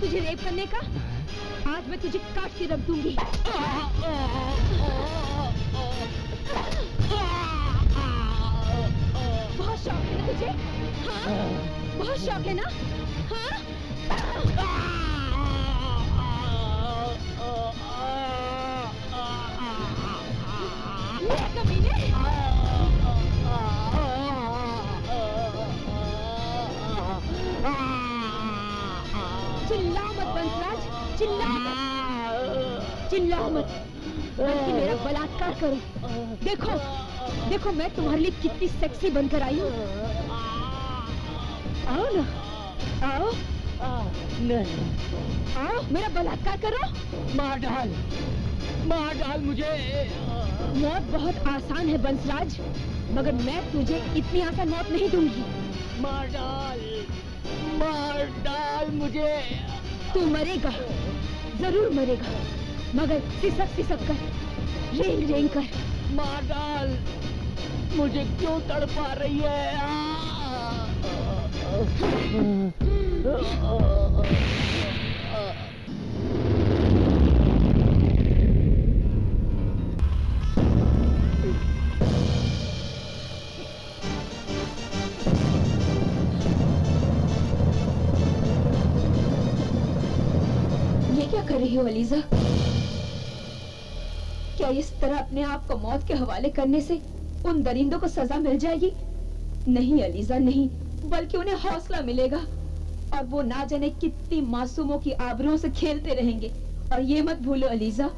तुझे रेप करने का? आज मैं तुझे काट के रख दूंगी। बहुत शौक है ना तुझे? हाँ? बहुत शौक है ना? हाँ? ये कमीने! चिल्ला मत बंसराज, चिल्ला मत, चिल्ला मत, बल्कि मेरा बलात्कार करो। देखो, देखो मैं तुम्हारे लिए कितनी सेक्सी बनकर आई हूँ। आओ ना, आओ। नहीं। आओ, मेरा बलात्कार करो। मार डाल मुझे। मौत बहुत आसान है बंसराज, मगर मैं तुझे इतनी आसान मौत नहीं दूंगी। मार डाल मुझे। तू मरेगा, जरूर मरेगा, मगर सिसक सिसक कर, रेंग रेंग कर। मार डाल, मुझे क्यों तड़पा रही है? क्या कर रही हो अलीजा? क्या इस तरह अपने आप को मौत के हवाले करने से उन दरिंदों को सजा मिल जाएगी? नहीं अलीजा नहीं, बल्कि उन्हें हौसला मिलेगा और वो ना जाने कितनी मासूमों की आबरूओं से खेलते रहेंगे। और ये मत भूलो अलीजा,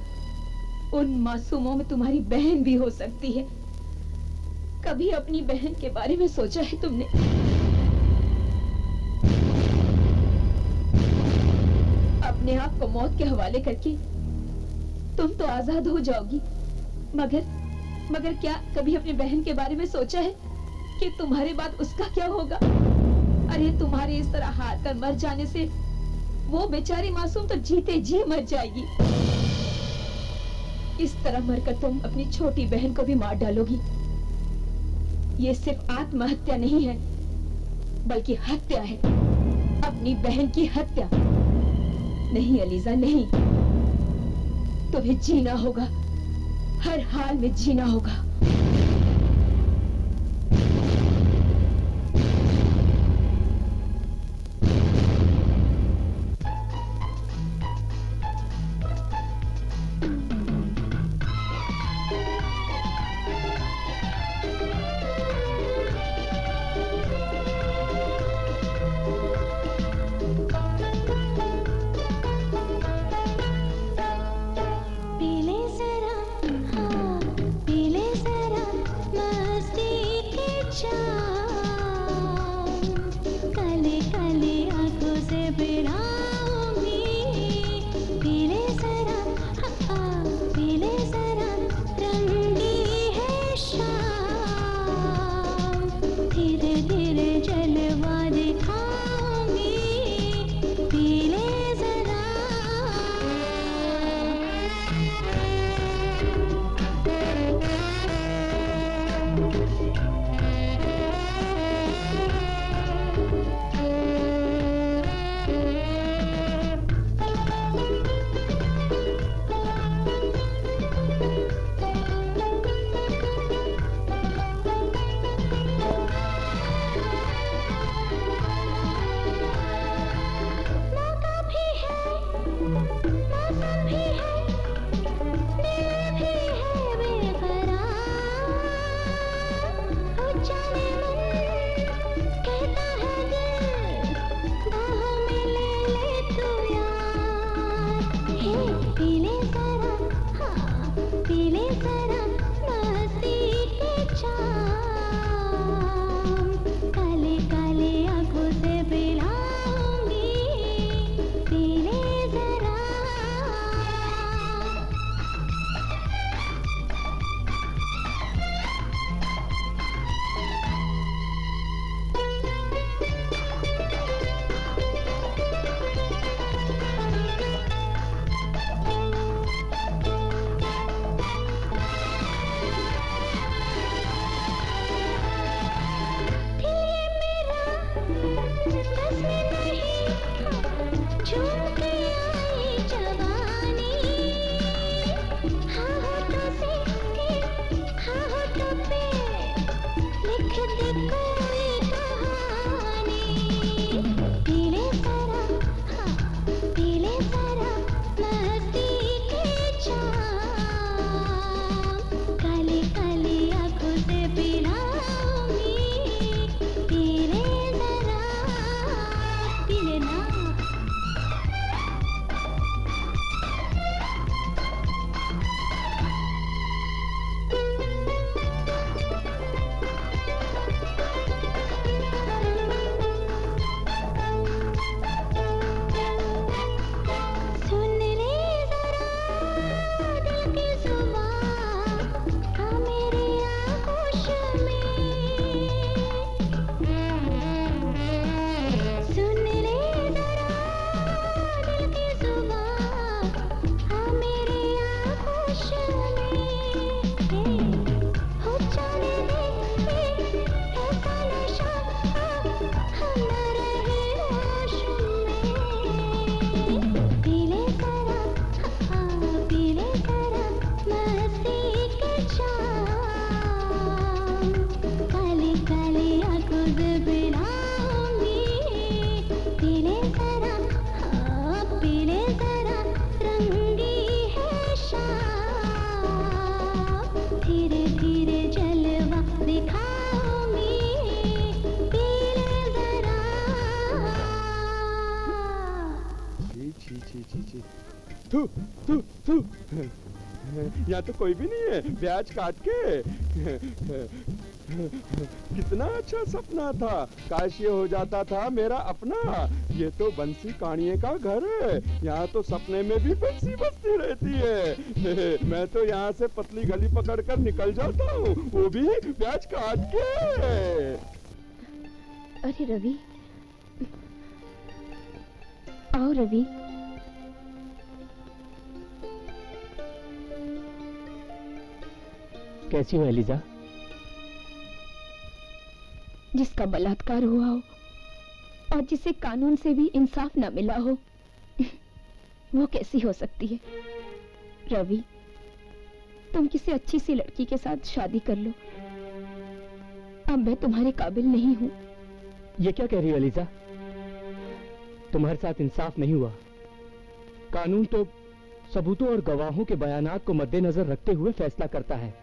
उन मासूमों में तुम्हारी बहन भी हो सकती है। कभी अपनी बहन के बारे में सोचा है तुमने? अपने आप को मौत के हवाले करके तुम तो आजाद हो जाओगी, मगर क्या कभी अपनी बहन के बारे में सोचा है कि तुम्हारे बाद उसका क्या होगा? अरे तुम्हारे इस तरह हार कर मर जाने से वो बेचारी मासूम तो जीते जी मर जाएगी। इस तरह मरकर तुम अपनी छोटी बहन को भी मार डालोगी। ये सिर्फ आत्महत्या नहीं है, बल्कि हत्या है, अपनी बहन की हत्या। नहीं अलीजा नहीं, तुम्हें जीना होगा, हर हाल में जीना होगा। पीले जरा काले काले आंखों से बिनाऊंगी पीले जरा हाँ पीले जरा रंगी है शाम धीरे धीरे जलवा दिखाऊंगी पीले जरा छी छी छी छी थू थू थू यहाँ तो कोई भी नहीं है ब्याज काट के कितना अच्छा सपना था, काश ये हो जाता था मेरा अपना। ये तो बंसी कानिये का घर है, यहाँ तो सपने में भी बंसी बजती रहती है। मैं तो यहाँ से पतली गली पकड़कर निकल जाता हूँ, वो भी ब्याज काट के। अरे रवि, आओ रवि। कैसी हो एलिजा? जिसका बलात्कार हुआ हो और जिसे कानून से भी इंसाफ न मिला हो, वो कैसी हो सकती है? रवि, तुम किसी अच्छी सी लड़की के साथ शादी कर लो। अब मैं तुम्हारे काबिल नहीं हूँ। ये क्या कह रही हो एलिजा? तुम्हारे साथ इंसाफ नहीं हुआ। कानून तो सबूतों और गवाहों के बयानात को मद्देनजर रखते हुए फैसला करता है।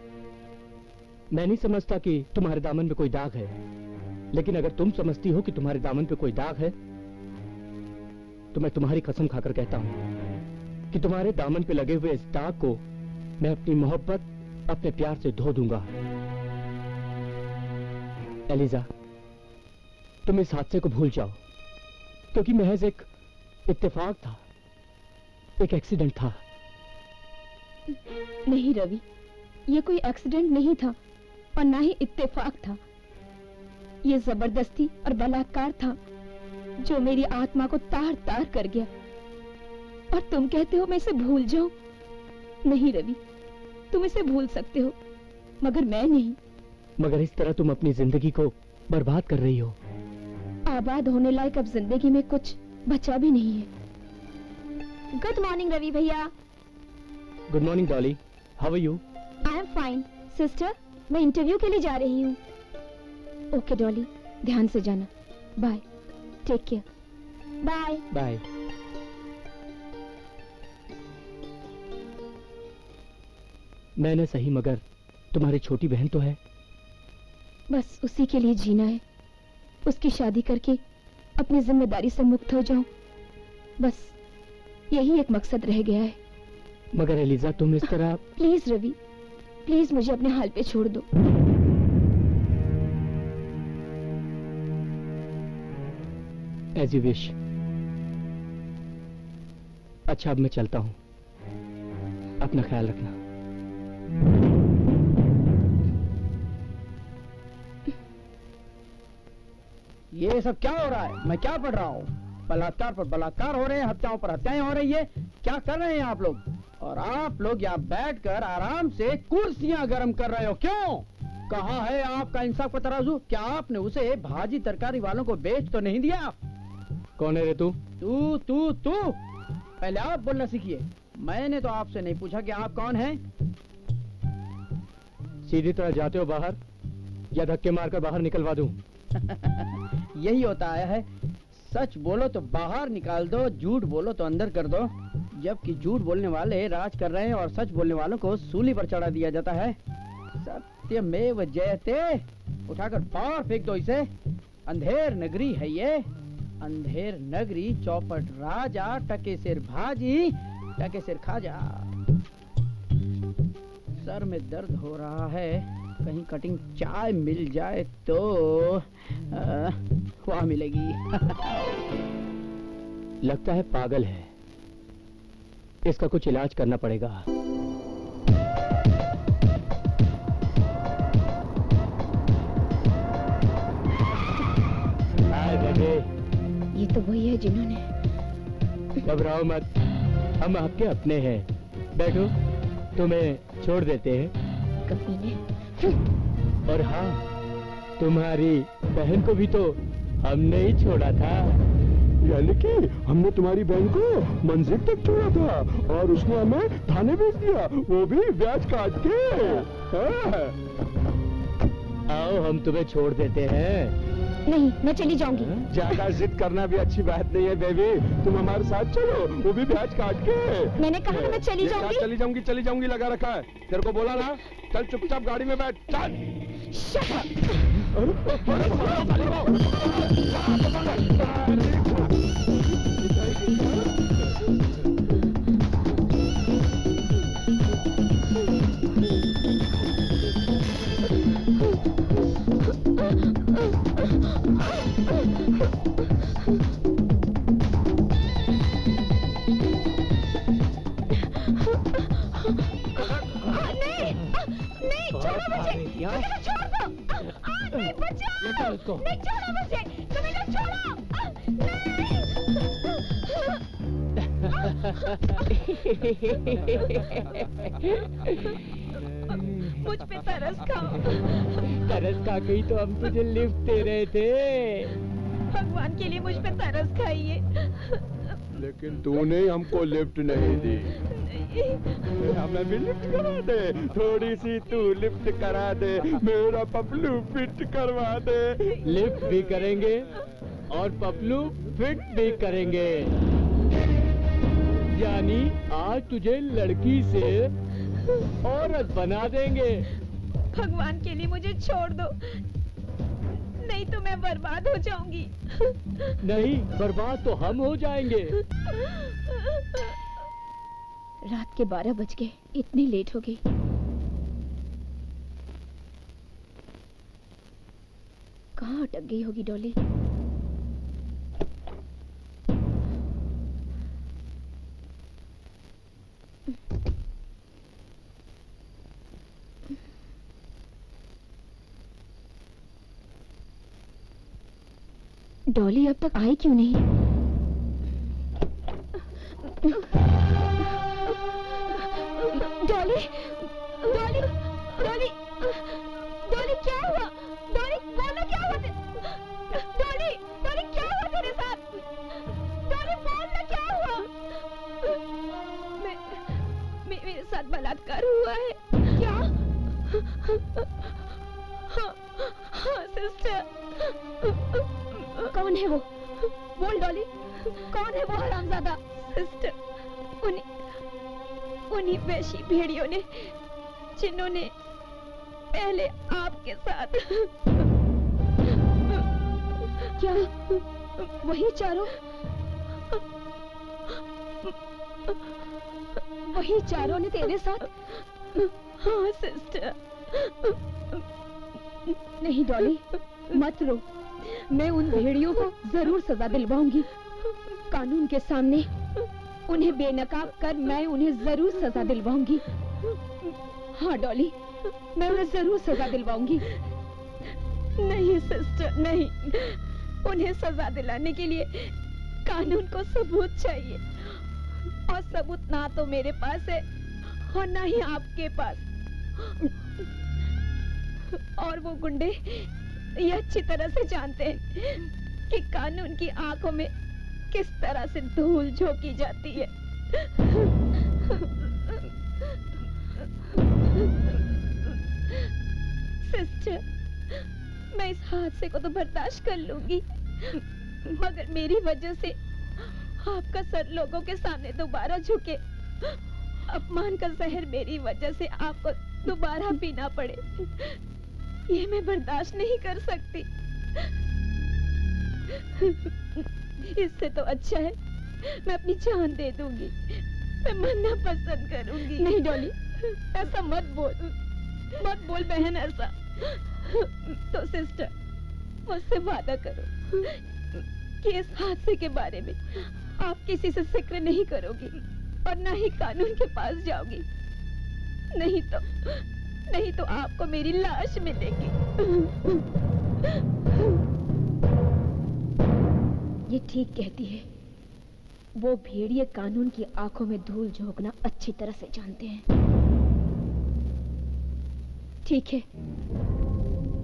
मैं नहीं समझता कि तुम्हारे दामन पे कोई दाग है, लेकिन अगर तुम समझती हो कि तुम्हारे दामन पे कोई दाग है, तो मैं तुम्हारी कसम खाकर कहता हूं कि तुम्हारे दामन पे लगे हुए इस दाग को मैं अपनी मोहब्बत, अपने प्यार से धो दूंगा। एलिजा, तुम इस हादसे को भूल जाओ, क्योंकि महज एक इत्तेफाक था, एक एक्सीडेंट था। नहीं रवि, ये कोई एक्सीडेंट नहीं था और ना ही इत्तेफाक था। ये जबरदस्ती और बलात्कार था जो मेरी आत्मा को तार तार कर गया। और तुम कहते हो मैं इसे भूल जाऊं? नहीं रवि, तुम इसे भूल सकते हो, मगर मैं नहीं। मगर इस तरह तुम अपनी जिंदगी को बर्बाद कर रही हो। आबाद होने लायक अब जिंदगी में कुछ बचा भी नहीं है। गुड मॉर्निंग रवि भैया। Good morning Dolly, how are you? I am fine sister, मैं इंटरव्यू के लिए जा रही हूँ। ओके डॉली, ध्यान से जाना। Bye, take care. Bye bye. मैंने सही, मगर तुम्हारी छोटी बहन तो है। बस उसी के लिए जीना है, उसकी शादी करके अपनी जिम्मेदारी से मुक्त हो जाऊं, बस यही एक मकसद रह गया है। मगर एलिजा, तुम इस तरह। प्लीज रवि, प्लीज मुझे अपने हाल पे छोड़ दो। As you wish. अच्छा, अब मैं चलता हूं, अपना ख्याल रखना। ये सब क्या हो रहा है? मैं क्या पढ़ रहा हूँ? बलात्कार पर बलात्कार हो रहे हैं, हत्याओं पर हत्याएं हो रही है। क्या कर रहे हैं आप लोग? और आप लोग यहाँ बैठकर आराम से कुर्सियां गर्म कर रहे हो, क्यों? कहाँ है आपका इंसाफ का तराजू? क्या आपने उसे भाजी तरकारी वालों को बेच तो नहीं दिया? कौन है रे तू? तू तू तू पहले आप बोलना सीखिए। मैंने तो आपसे नहीं पूछा कि आप कौन हैं। सीधी तरह जाते हो बाहर, या धक्के मारकर बाहर निकलवा दूं? यही होता है, सच बोलो तो बाहर निकाल दो, झूठ बोलो तो अंदर कर दो। जबकि झूठ बोलने वाले राज कर रहे हैं और सच बोलने वालों को सूली पर चढ़ा दिया जाता है। सत्यमेव जयते। उठाकर बाहर फेंक दो इसे। अंधेर नगरी है ये, अंधेर नगरी। चौपट राजा, टके सिर भाजी, टके सिर खाजा। सर में दर्द हो रहा है, कहीं कटिंग चाय मिल जाए तो वहाँ मिलेगी। लगता है पागल है, इसका कुछ इलाज करना पड़ेगा। ये तो वही है जिन्होंने। घबराओ मत, हम आपके अपने हैं। बैठो, तुम्हें छोड़ देते हैं। कमीने। और हाँ, तुम्हारी बहन को भी तो हमने ही छोड़ा था। यानी कि हमने तुम्हारी बहन को मंजिल तक छोड़ा था और उसने हमें थाने भेज दिया, वो भी ब्याज काट के। हाँ। आओ हम तुम्हें छोड़ देते हैं। नहीं, मैं चली जाऊंगी। ज्यादा जिद करना भी अच्छी बात नहीं है बेबी, तुम हमारे साथ चलो, वो भी ब्याज काट के। मैंने कहा ना मैं चली ये क्या जाऊंगी। चली जाऊंगी लगा रखा है, तेरे को बोला ना, चल चुपचाप गाड़ी में बैठ, चल। Shut up! नहीं, छोड़ो मुझे, मुझे छोड़ दो। नहीं, बचाओ। नहीं, छोड़ो मुझे, तुम्हें लोग छोड़ो। मुझ पे तरस खाओ। तरस खा गई तो हम तुझे लिफ्ट दे रहे थे। भगवान के लिए मुझ पे तरस खाइए। लेकिन तूने हमको लिफ्ट नहीं दी। हमें भी लिफ्ट करा दे, थोड़ी सी तू लिफ्ट करा दे, मेरा पपलू फिट करवा दे। लिफ्ट भी करेंगे और पपलू फिट भी करेंगे। यानी आज तुझे लड़की से औरत बना देंगे। भगवान के लिए मुझे छोड़ दो, नहीं तो मैं बर्बाद हो जाऊंगी। नहीं, बर्बाद तो हम हो जाएंगे। रात के 12 बज गए, इतनी लेट हो गई। कहाँ अटक गई होगी डॉली? डॉली अब तक आई क्यों नहीं? डॉली, डॉली, डॉली, डॉली क्या हुआ? डॉली बोलो क्या हुआ? डॉली, डॉली क्या हुआ तेरे साथ? डॉली बोलना क्या हुआ? मेरे साथ बलात्कार हुआ है। क्या? हाँ सिस्टर। कौन है वो? बोल डॉली, कौन है वो हरामजादा? सिस्टर, उन्हीं वैशी भेड़ियों ने जिन्होंने पहले आपके साथ। क्या वही चारों? वही चारों ने तेरे साथ? हाँ सिस्टर। नहीं डॉली, मत रो, मैं उन भेड़ियों को जरूर सजा दिलवाऊंगी। कानून के सामने उन्हें बेनकाब कर मैं उन्हें जरूर सजा दिलवाऊंगी। हाँ डॉली, मैं उन्हें जरूर सजा दिलवाऊंगी। नहीं सिस्टर, नहीं, उन्हें सजा दिलाने के लिए कानून को सबूत चाहिए, और सबूत ना तो मेरे पास है और ना ही आपके पास। और वो गुंडे ये अच्छी तरह से जानते हैं कि कानून की आंखों में किस तरह से धूल झोंकी जाती है। सिस्टर, मैं इस हादसे को तो बर्दाश्त कर लूंगी, मगर मेरी वजह से आपका सर लोगों के सामने दोबारा झुके, अपमान का जहर मेरी वजह से आपको दोबारा पीना पड़े, ये मैं बर्दाश्त नहीं कर सकती। इससे तो अच्छा है मैं अपनी जान दे दूंगी, मैं मरना पसंद करूंगी। नहीं डॉली, ऐसा मत बोल बहन ऐसा। तो सिस्टर, मुझसे वादा करो कि इस हादसे के बारे में आप किसी से जिक्र नहीं करोगी और ना ही कानून के पास जाओगी, नहीं तो आपको मेरी लाश मिलेगी। ये ठीक कहती है, वो भेड़िए कानून की आंखों में धूल झोंकना अच्छी तरह से जानते हैं। ठीक है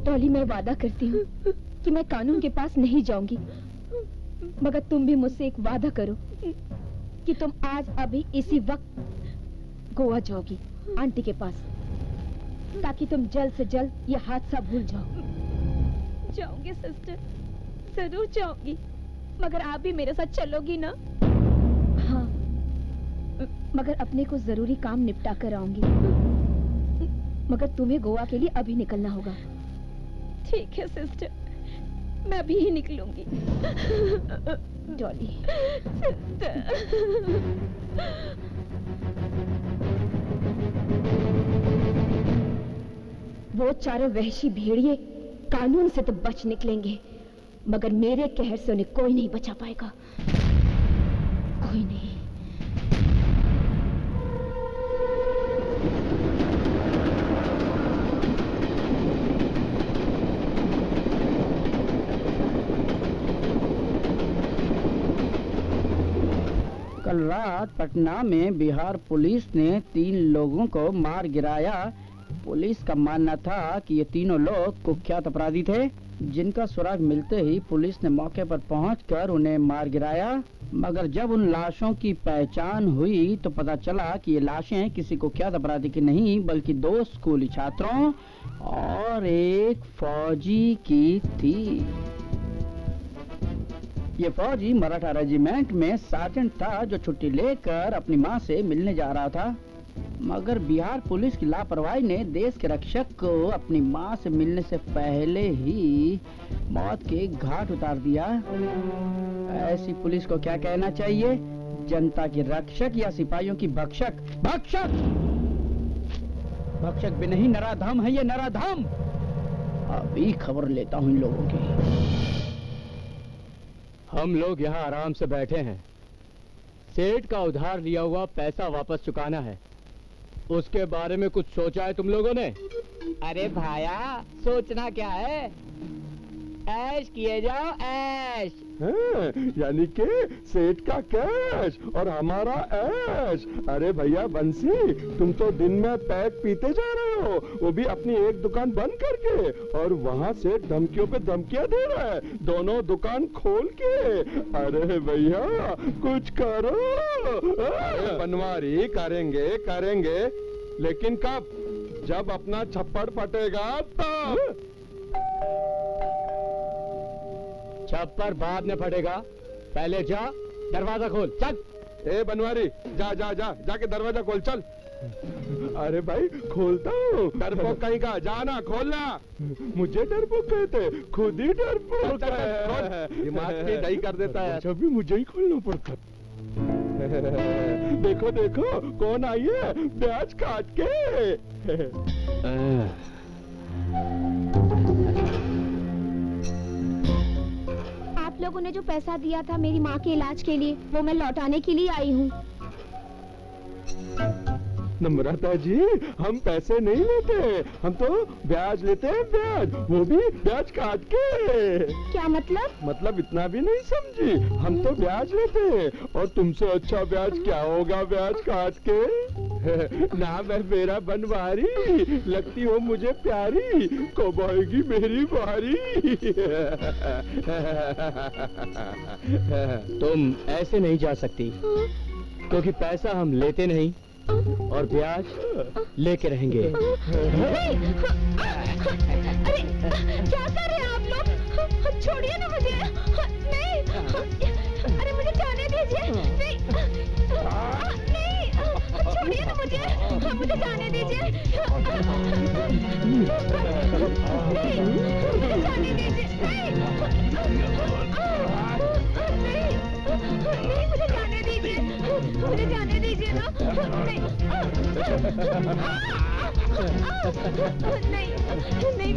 डॉली, मैं वादा करती हूँ कि मैं कानून के पास नहीं जाऊंगी, मगर तुम भी मुझसे एक वादा करो कि तुम आज अभी इसी वक्त गोवा जाओगी आंटी के पास, ताकि तुम जल्द से जल्द ये हादसा भूल जाओ। जाऊंगी सिस्टर, जरूर जाऊंगी, मगर आप भी मेरे साथ चलोगी ना? हाँ, मगर अपने को जरूरी काम निपटा कर आऊंगी, मगर तुम्हें गोवा के लिए अभी निकलना होगा। ठीक है सिस्टर, मैं अभी ही निकलूंगी। डॉली वो चारों वहशी भेड़िए कानून से तो बच निकलेंगे, मगर मेरे कहर से उन्हें कोई नहीं बचा पाएगा, कोई नहीं। कल रात पटना में बिहार पुलिस ने 3 लोगों को मार गिराया। पुलिस का मानना था कि ये तीनों लोग कुख्यात अपराधी थे, जिनका सुराग मिलते ही पुलिस ने मौके पर पहुंचकर उन्हें मार गिराया। मगर जब उन लाशों की पहचान हुई तो पता चला कि ये लाशें किसी कुख्यात अपराधी की नहीं, बल्कि 2 स्कूली छात्रों और एक फौजी की थी। ये फौजी मराठा रेजिमेंट में सार्जेंट था, जो छुट्टी लेकर अपनी मां से मिलने जा रहा था। मगर बिहार पुलिस की लापरवाही ने देश के रक्षक को अपनी मां से मिलने से पहले ही मौत के घाट उतार दिया। ऐसी पुलिस को क्या कहना चाहिए? जनता की रक्षक या सिपाहियों की भक्षक? भक्षक! भक्षक भी नहीं, नराधम है ये, नराधम। अभी खबर लेता हूँ इन लोगों की। हम लोग यहाँ आराम से बैठे हैं। सेठ का उधार लिया हुआ पैसा वापस चुकाना है, उसके बारे में कुछ सोचा है तुम लोगों ने? अरे भाया, सोचना क्या है, ऐश किए जाओ, ऐश। यानी कि सेठ का कैश और हमारा ऐश। अरे भैया बंसी, तुम तो दिन में पैक पीते जा रहे हो, वो भी अपनी एक दुकान बंद करके, और वहाँ से धमकियों पे धमकियाँ दे रहा है, दोनों दुकान खोल के। अरे भैया कुछ करो। अरे बनवारी, करेंगे करेंगे, लेकिन कब? जब अपना छप्पड़ फटेगा तब। छप्पर बाद में फटेगा, पहले जा दरवाजा खोल, चल। ए बनवारी, जा जा जा, जाके दरवाजा खोल, चल। अरे भाई खोलता हूँ। डरपोक कहीं का, जाना खोलना। मुझे डरपोक कहते, खुद ही डरपोक है। दिमाग पे दही कर देता है। जब भी मुझे ही खोलना पड़ता। देखो देखो कौन आई है, प्याज काट के। आप लोगों ने जो पैसा दिया था मेरी माँ के इलाज के लिए, वो मैं लौटाने के लिए आई हूँ। नम्रता जी, हम पैसे नहीं लेते, हम तो ब्याज लेते हैं, ब्याज, वो भी ब्याज काट के। क्या मतलब? मतलब इतना भी नहीं समझी, हम तो ब्याज लेते हैं, और तुमसे अच्छा ब्याज क्या होगा ब्याज काट के। ना मैं मेरा बनवारी, लगती हो मुझे प्यारी, कब आएगी मेरी बारी। तुम ऐसे नहीं जा सकती, क्योंकि पैसा हम लेते नहीं और ब्याज लेके रहेंगे। अरे क्या कर रहे हैं आप लोग? छोड़िए ना मुझे। नहीं, अरे मुझे जाने दीजिए। नहीं, नहीं, छोड़िए ना मुझे, मुझे जाने दीजिए। नहीं, मुझे जाने दीजिए। नहीं, मुझे जाने दीजिए, मुझे जाने दीजिए ना। नहीं, नहीं,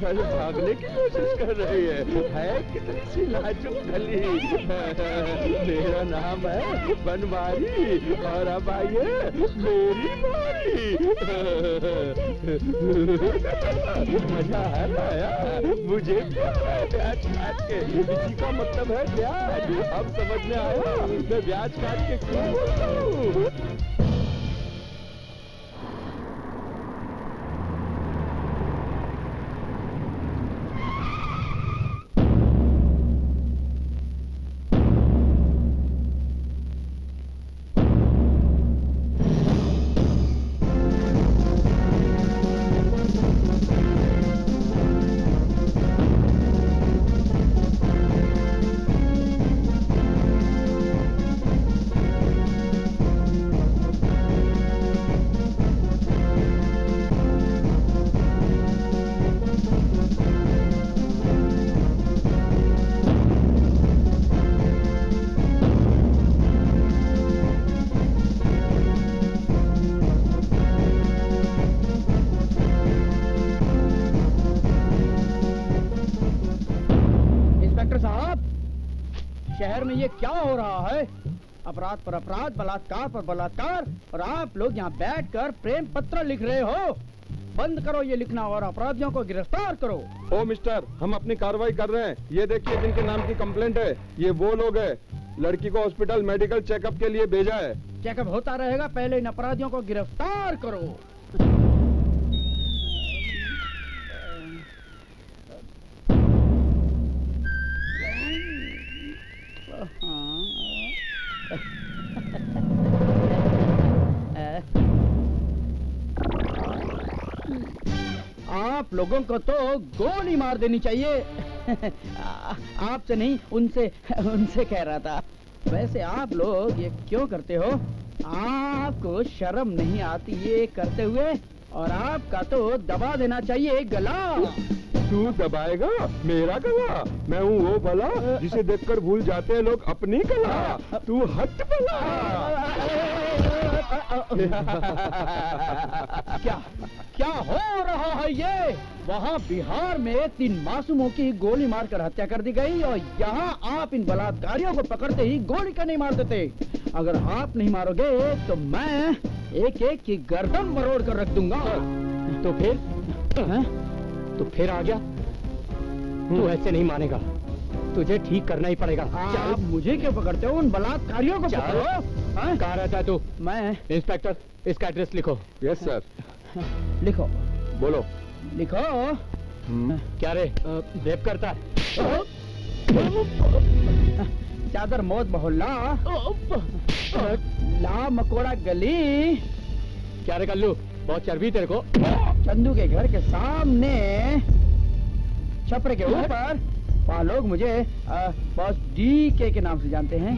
पहले भागने की कोशिश कर रही है कितनी सी लाजुक गली। मेरा नाम है बनवारी, और अब आइए मेरी बारी। मजा आया, मुझे प्यार है ब्याज काट के, इसी का मतलब है ब्याज। अब समझ में आया मैं ब्याज काट के क्यों बोलता हूँ। शहर में ये क्या हो रहा है? अपराध पर अपराध, बलात्कार पर बलात्कार, और आप लोग यहाँ बैठकर प्रेम पत्र लिख रहे हो। बंद करो ये लिखना और अपराधियों को गिरफ्तार करो। ओ मिस्टर, हम अपनी कार्रवाई कर रहे हैं। ये देखिए जिनके नाम की कंप्लेंट है, ये वो लोग हैं। लड़की को हॉस्पिटल मेडिकल चेकअप के लिए भेजा है। चेकअप होता रहेगा, पहले इन अपराधियों को गिरफ्तार करो। आप लोगों को तो गोली मार देनी चाहिए। आपसे नहीं, उनसे कह रहा था। वैसे आप लोग ये क्यों करते हो? आपको शर्म नहीं आती ये करते हुए? और आपका तो दबा देना चाहिए गला। तू दबाएगा मेरा गला? मैं हूँ वो भला जिसे देखकर भूल जाते हैं लोग अपनी गला। तू हट भला। क्या हो रहा है ये? वहाँ बिहार में 3 मासूमों की गोली मारकर हत्या कर दी गई, और यहाँ आप इन बलात्कारियों को पकड़ते ही गोली का नहीं मार देते। अगर आप नहीं मारोगे तो मैं एक एक की गर्दन मरोड़ कर रख दूंगा। तो फिर आ गया? तू ऐसे नहीं मानेगा, तुझे ठीक करना ही पड़ेगा। आप मुझे क्यों पकड़ते हो? उन बलात्कारियों को पकड़ो। कहाँ रहता है तू? मैं इंस्पेक्टर, इसका एड्रेस लिखो। Yes sir. लिखो। बोलो। लिखो। क्या रे, रेप करता है? चादर मौत मोहल्ला, ला मकोड़ा गली। क्या रे कल्लू, बहुत चर्बी तेरे को? चंदू के घर के सामने छपरे के ऊपर। वहाँ लोग मुझे बॉस DK के नाम से जानते हैं।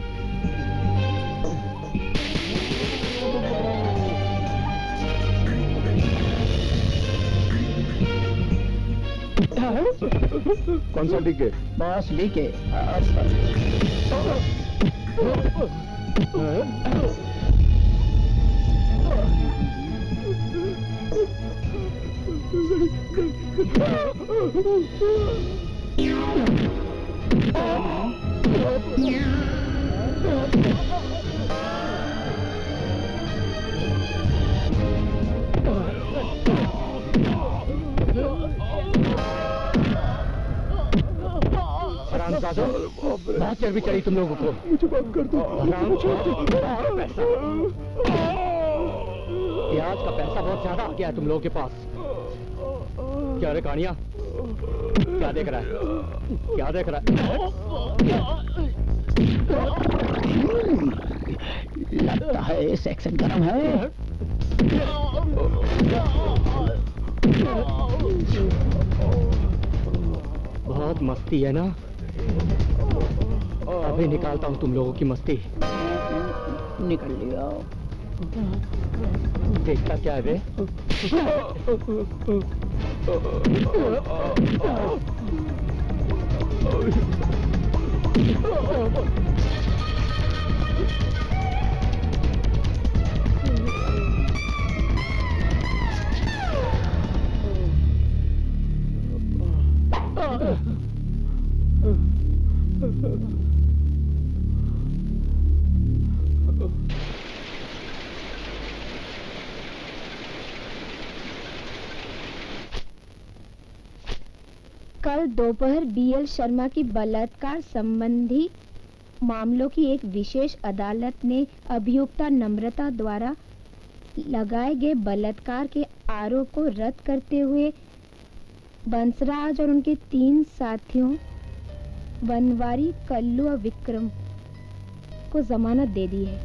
कौन सा DK? Boss DK। बहुत चर्बी चढ़ी तुम लोगों को। मुझे माफ कर दो। प्याज का पैसा बहुत ज्यादा आ गया है तुम लोगों के पास। क्या रे कानिया, क्या देख रहा है? क्या देख रहा है? लगता है सेक्शन गरम है। बहुत मस्ती है ना? अभी निकालता हूँ तुम लोगों की मस्ती। निकल लिया। देखता क्या है बे? कल दोपहर BL शर्मा की बलात्कार संबंधी मामलों की एक विशेष अदालत ने अभियुक्ता नम्रता द्वारा लगाए गए बलात्कार के आरोप को रद्द करते हुए बंसराज और उनके 3 साथियों बनवारी, कल्लू और विक्रम को जमानत दे दी है।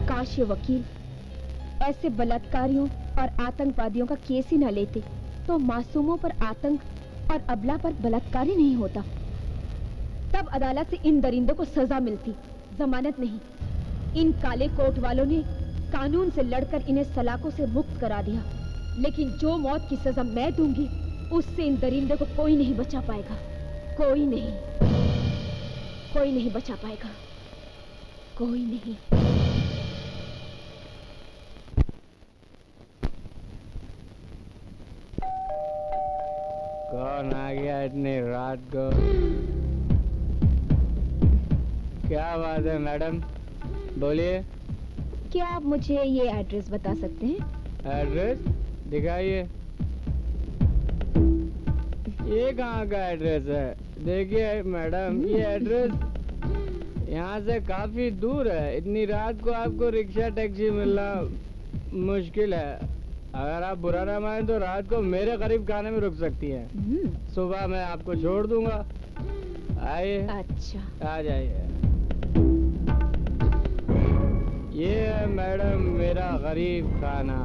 काश ये वकील ऐसे बलात्कारियों और आतंकवादियों का केस ही न लेते तो मासूमों पर आतंक और अबला पर बलात्कार ही नहीं होता। तब अदालत से इन दरिंदों को सजा मिलती, जमानत नहीं। इन काले कोट वालों ने कानून से लड़कर इन्हें सलाखों से मुक्त करा दिया, लेकिन जो मौत की सजा मैं दूंगी उससे इन दरिंदों को कोई नहीं बचा पाएगा। कोई नहीं बचा पाएगा, कोई नहीं। का कौन आ गया इतनी रात को? क्या बात है मैडम, बोलिए। क्या आप मुझे ये एड्रेस बता सकते हैं? एड्रेस दिखाइए। ये कहाँ का एड्रेस है? देखिए मैडम, ये एड्रेस यहाँ से काफी दूर है। इतनी रात को आपको रिक्शा टैक्सी मिलना मुश्किल है। अगर आप बुरा ना माने तो रात को मेरे करीब खाने में रुक सकती हैं। सुबह मैं आपको छोड़ दूंगा। आइए। अच्छा, आ जाइए। ये है मैडम मेरा गरीब खाना।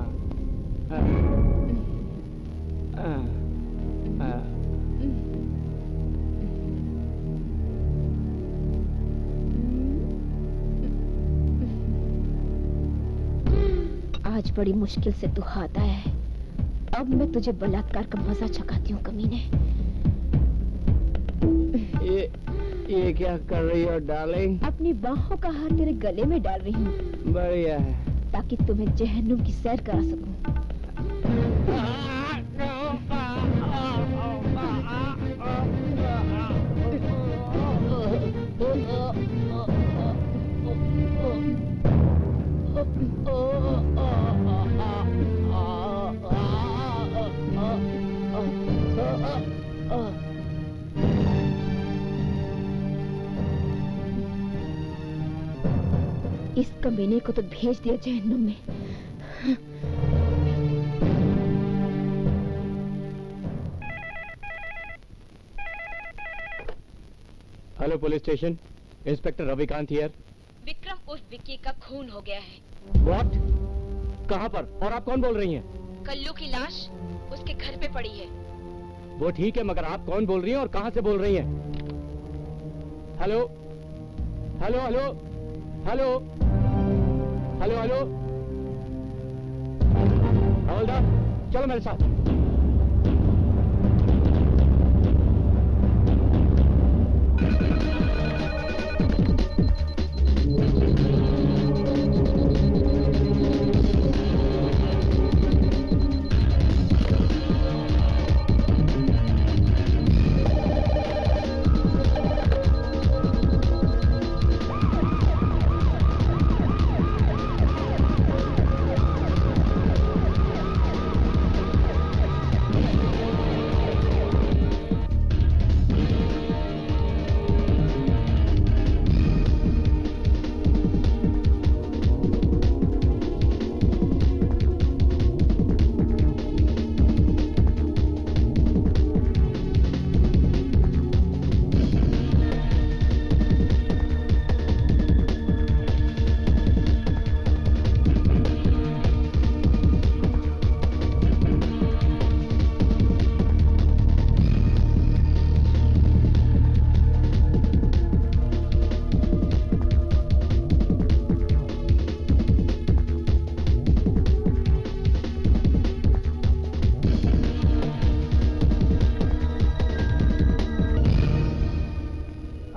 आज बड़ी मुश्किल से तू हाथ आया है। अब मैं तुझे बलात्कार का मजा चखाती हूँ कमीने। ये क्या कर रही हो डार्लिंग? अपनी बाहों का हार तेरे गले में डाल रही हूँ। बढ़िया है। ताकि तुम्हें जहन्नुम की सैर करा सकूं। इस कमीने को तो भेज दिया जहन्नुम में। Hello police station, inspector Ravikant here. Vikram उर्फ विक्की का खून हो गया है। व्हाट? कहाँ पर? और आप कौन बोल रही हैं? कल्लू की लाश उसके घर पे पड़ी है। वो ठीक है, मगर आप कौन बोल रही हैं और कहाँ से बोल रही हैं? Hello hello hello hello hello hello. हवलदार, चलो मेरे साथ।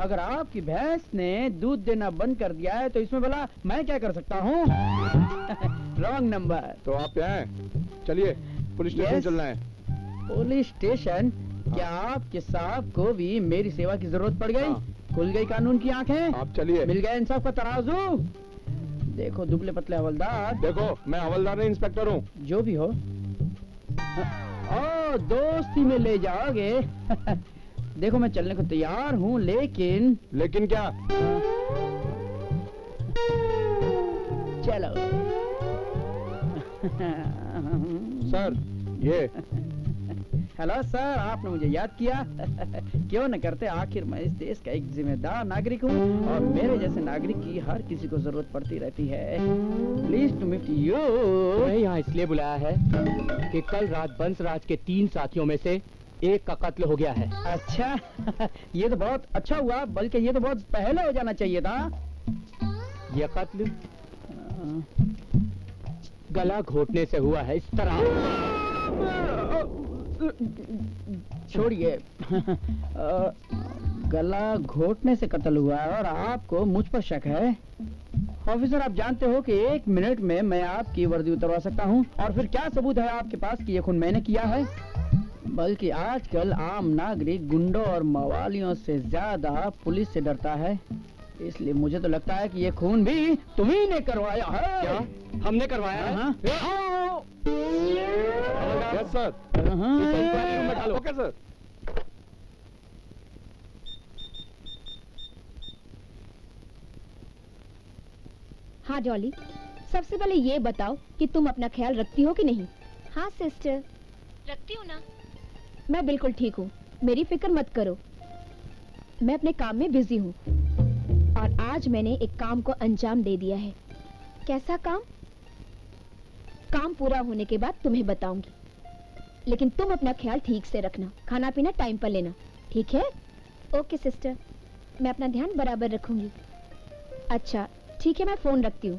अगर आपकी भैंस ने दूध देना बंद कर दिया है तो इसमें भला मैं क्या कर सकता हूँ? Wrong number. तो आप यहाँ हैं? चलिए पुलिस स्टेशन Yes. चलना है। Police station? क्या आपके साहब को भी मेरी सेवा की जरूरत पड़ गई? खुल गई कानून की आंखें? आप चलिए। मिल गया इंसाफ का तराजू? देखो दुबले पतले हवलदार। देखो, मैं हवलदार नहीं, इंस्पेक्टर हूँ। जो भी हो। ओ, दोस्ती में ले जाओगे? देखो मैं चलने को तैयार हूँ, लेकिन लेकिन क्या? चलो। सर, ये हेलो सर, आपने मुझे याद किया? क्यों न करते, आखिर मैं इस देश का एक जिम्मेदार नागरिक हूँ और मेरे जैसे नागरिक की हर किसी को जरूरत पड़ती रहती है। Please to meet you. मैं यहाँ इसलिए बुलाया है कि कल रात बंसराज के 3 साथियों में से एक का कत्ल हो गया है। अच्छा, ये तो बहुत अच्छा हुआ, बल्कि ये तो बहुत पहले हो जाना चाहिए था। यह कत्ल गला घोटने से हुआ है, इस तरह। छोड़िए। गला घोटने से कत्ल हुआ है और आपको मुझ पर शक है? ऑफिसर, आप जानते हो कि 1 मिनट में मैं आपकी वर्दी उतरवा सकता हूँ, और फिर क्या सबूत है आपके पास कि ये खून मैंने किया है? बल्कि आजकल आम नागरिक गुंडों और मवालियों से ज्यादा पुलिस से डरता है। इसलिए मुझे तो लगता है कि ये खून भी तुम्ही ने करवाया है। क्या हमने करवाया है? हाँ। Yes sir. हाँ। रूम में डालो। Okay sir. हाँ डॉली, सबसे पहले ये बताओ कि तुम अपना ख्याल रखती हो कि नहीं? हाँ सिस्टर, रखती हूँ ना। मैं बिल्कुल ठीक हूँ, मेरी फिक्र मत करो। मैं अपने काम में बिजी हूँ और आज मैंने एक काम को अंजाम दे दिया है। कैसा काम? काम पूरा होने के बाद तुम्हें बताऊंगी, लेकिन तुम अपना ख्याल ठीक से रखना, खाना पीना टाइम पर लेना, ठीक है? ओके सिस्टर, मैं अपना ध्यान बराबर रखूंगी। अच्छा ठीक है, मैं फोन रखती हूँ।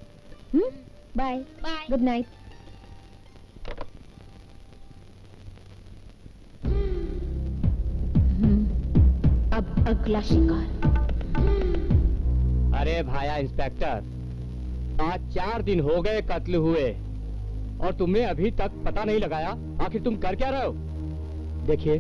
Bye bye, good night. अब अगला शिकार। अरे भाया इंस्पेक्टर, आज 4 दिन हो गए कत्ल हुए और तुमने अभी तक पता नहीं लगाया आखिर तुम कर क्या रहे हो? देखिए,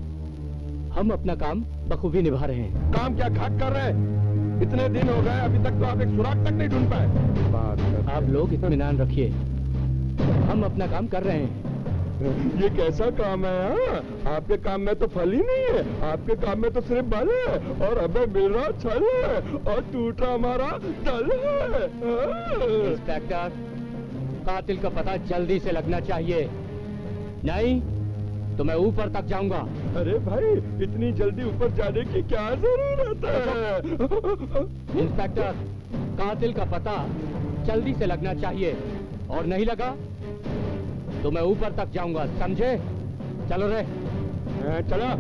हम अपना काम बखूबी निभा रहे हैं। काम क्या घाट कर रहे हैं? इतने दिन हो गए, अभी तक तो आप एक सुराग तक नहीं ढूंढ पाए। बात करते आप लोग इत्मीनान रखिए, हम अपना काम कर रहे हैं। ये कैसा काम है? हाँ? आपके काम में तो फल ही नहीं है, आपके काम में तो सिर्फ बल है और हमें मिल रहा छल है और टूट रहा हमारा दल है। हाँ। इंस्पेक्टर, कातिल का पता जल्दी से लगना चाहिए, नहीं तो मैं ऊपर तक जाऊंगा। अरे भाई, इतनी जल्दी ऊपर जाने की क्या जरूरत है? इंस्पेक्टर, कातिल का पता जल्दी से लगना चाहिए और नहीं लगा तो मैं ऊपर तक जाऊंगा, समझे? चलो रे। चला।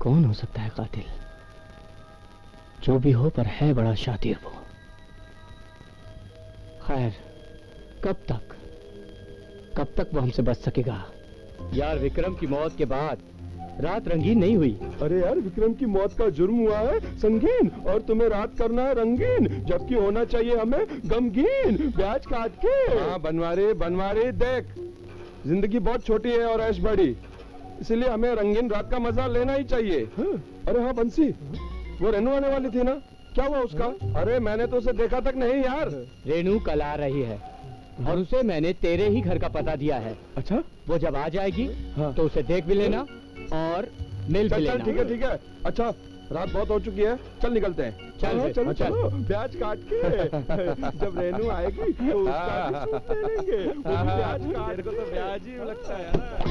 कौन हो सकता है कातिल? जो भी हो, पर है बड़ा शातिर वो। खैर, कब तक वो हमसे बच सकेगा? यार, विक्रम की मौत के बाद रात रंगीन नहीं हुई। अरे यार, विक्रम की मौत का जुर्म हुआ है संगीन और तुम्हें रात करना है रंगीन, जबकि होना चाहिए हमें गमगीन, ब्याज काट के। हाँ बनवारी, देख, जिंदगी बहुत छोटी है और ऐश बड़ी, इसलिए हमें रंगीन रात का मजा लेना ही चाहिए। हाँ। अरे हाँ बंसी, वो रेनू आने वाली थी ना, क्या हुआ उसका? अरे मैंने तो उसे देखा तक नहीं यार। रेनू कल आ रही है और उसे मैंने तेरे ही घर का पता दिया है। अच्छा, वो जब आ जाएगी हाँ। तो उसे देख भी लेना और मिल भी लेना। ठीक है। अच्छा, रात बहुत हो चुकी है, चल निकलते हैं। चलो, ब्याज काट के जब रेनू आएगी तो उसका भी सूट ले लेंगे। वो भी ब्याज काट को तो ब्याज ही लगता है ना।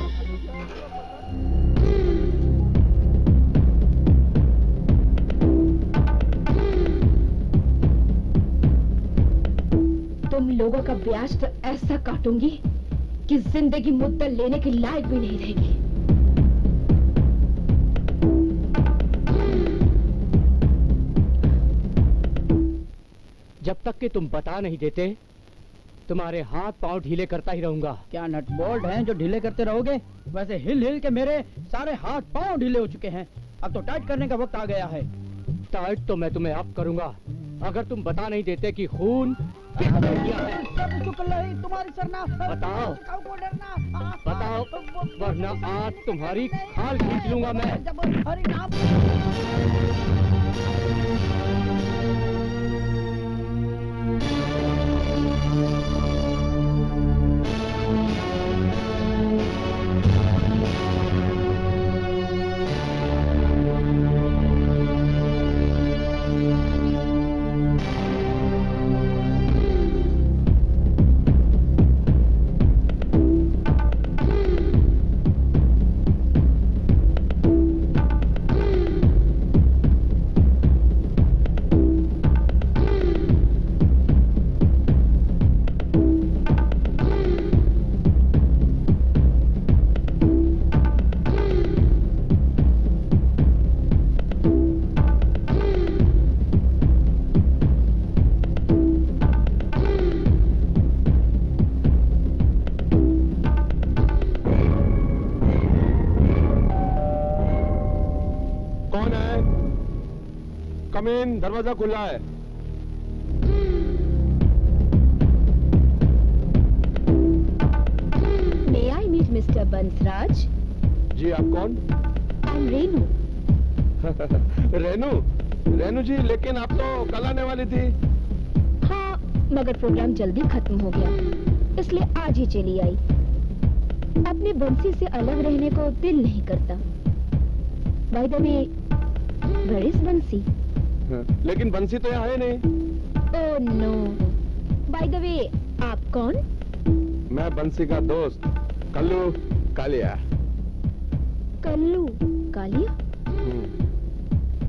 तुम लोगों का ब्याज तो ऐसा काटूंगी कि जिंदगी मुद्दत लेने के लायक भी नहीं रहेगी। जब तक कि तुम बता नहीं देते, तुम्हारे हाथ पांव ढीले करता ही रहूंगा। क्या नट बोल्ट हैं जो ढीले करते रहोगे? वैसे हिल हिल के मेरे सारे हाथ पांव ढीले हो चुके हैं, अब तो टाइट करने का वक्त आ गया है। टाइट तो मैं तुम्हें अब करूंगा, अगर तुम बता नहीं देते कि खून किसने किया है। तुम्हारी सरना बताओ, वरना आज तुम्हारी खाल खींच लूंगा मैं। कम इन, दरवाजा खुला है। May I meet Mr. Bansraj? जी आप कौन? I'm Renu. रेनू? रेनू जी, लेकिन आप तो कल आने वाली थी। हाँ, मगर प्रोग्राम जल्दी खत्म हो गया, इसलिए आज ही चली आई। अपने बंसी से अलग रहने को दिल नहीं करता। By the way, where is बंसी? लेकिन बंसी तो यहाँ है नहीं। Oh no. By the way, आप कौन? मैं बंसी का दोस्त कल्लू कालिया। कल्लू कालिया?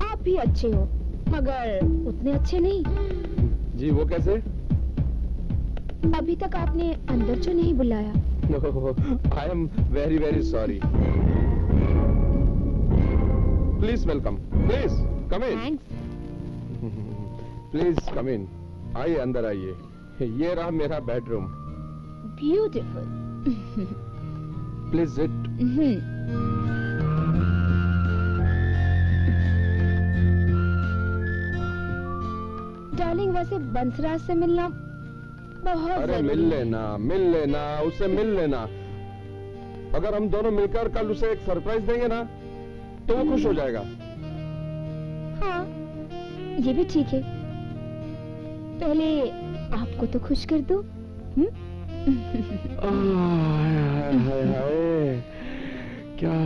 आप भी अच्छे हो, मगर उतने अच्छे नहीं। जी वो कैसे? अभी तक आपने अंदर क्यों नहीं बुलाया? I am very very sorry. Please welcome, please come in, thanks. Please come in. आइए अंदर आइए, ये रहा मेरा bedroom. Beautiful. Please sit. Darling, वैसे बंसराज से मिलना बहुत अरे जरूरी मिल लेना, उससे मिल लेना। अगर हम दोनों मिलकर कल उसे एक सरप्राइज देंगे ना, तो वो खुश हो जाएगा। हाँ, ये भी ठीक है। पहले आपको तो खुश कर दो। हाय हाय, क्या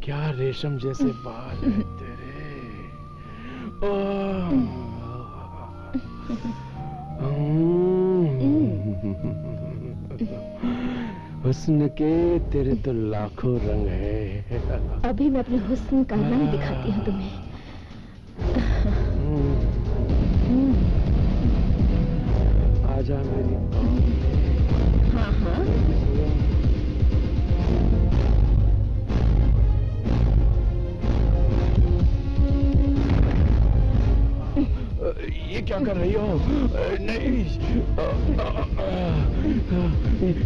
क्या रेशम जैसे बाल हैं तेरे। हुस्न के तेरे तो लाखों रंग है। अभी मैं अपने हुस्न का रंग दिखाती हूँ तुम्हें। आजा मेरी। हाँ हाँ। ये क्या कर रही हो? नहीं,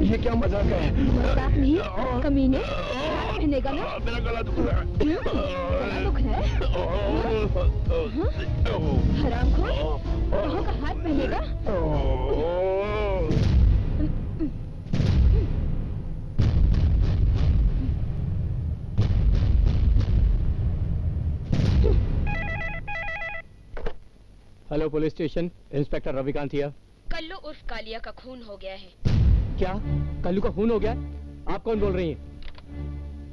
ये क्या मजाक है? मजाक नहीं, कमीने। पहनेगा ना? मेरा गला दुख रहा है। गला दुख रहा है? हरामखोर, कहाँ का हाथ पहनेगा? Hello police station, inspector Ravikant here. Kallu उर्फ कालिया का खून हो गया है। क्या कल्लू का खून हो गया? आप कौन बोल रही हैं?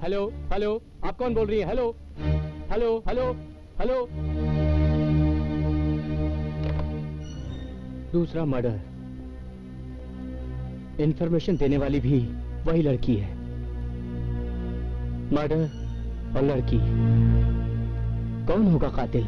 हेलो हेलो, आप कौन बोल रही हैं? Hello hello hello hello. दूसरा मर्डर। इंफॉर्मेशन देने वाली भी वही लड़की है। मर्डर और लड़की, कौन होगा कातिल?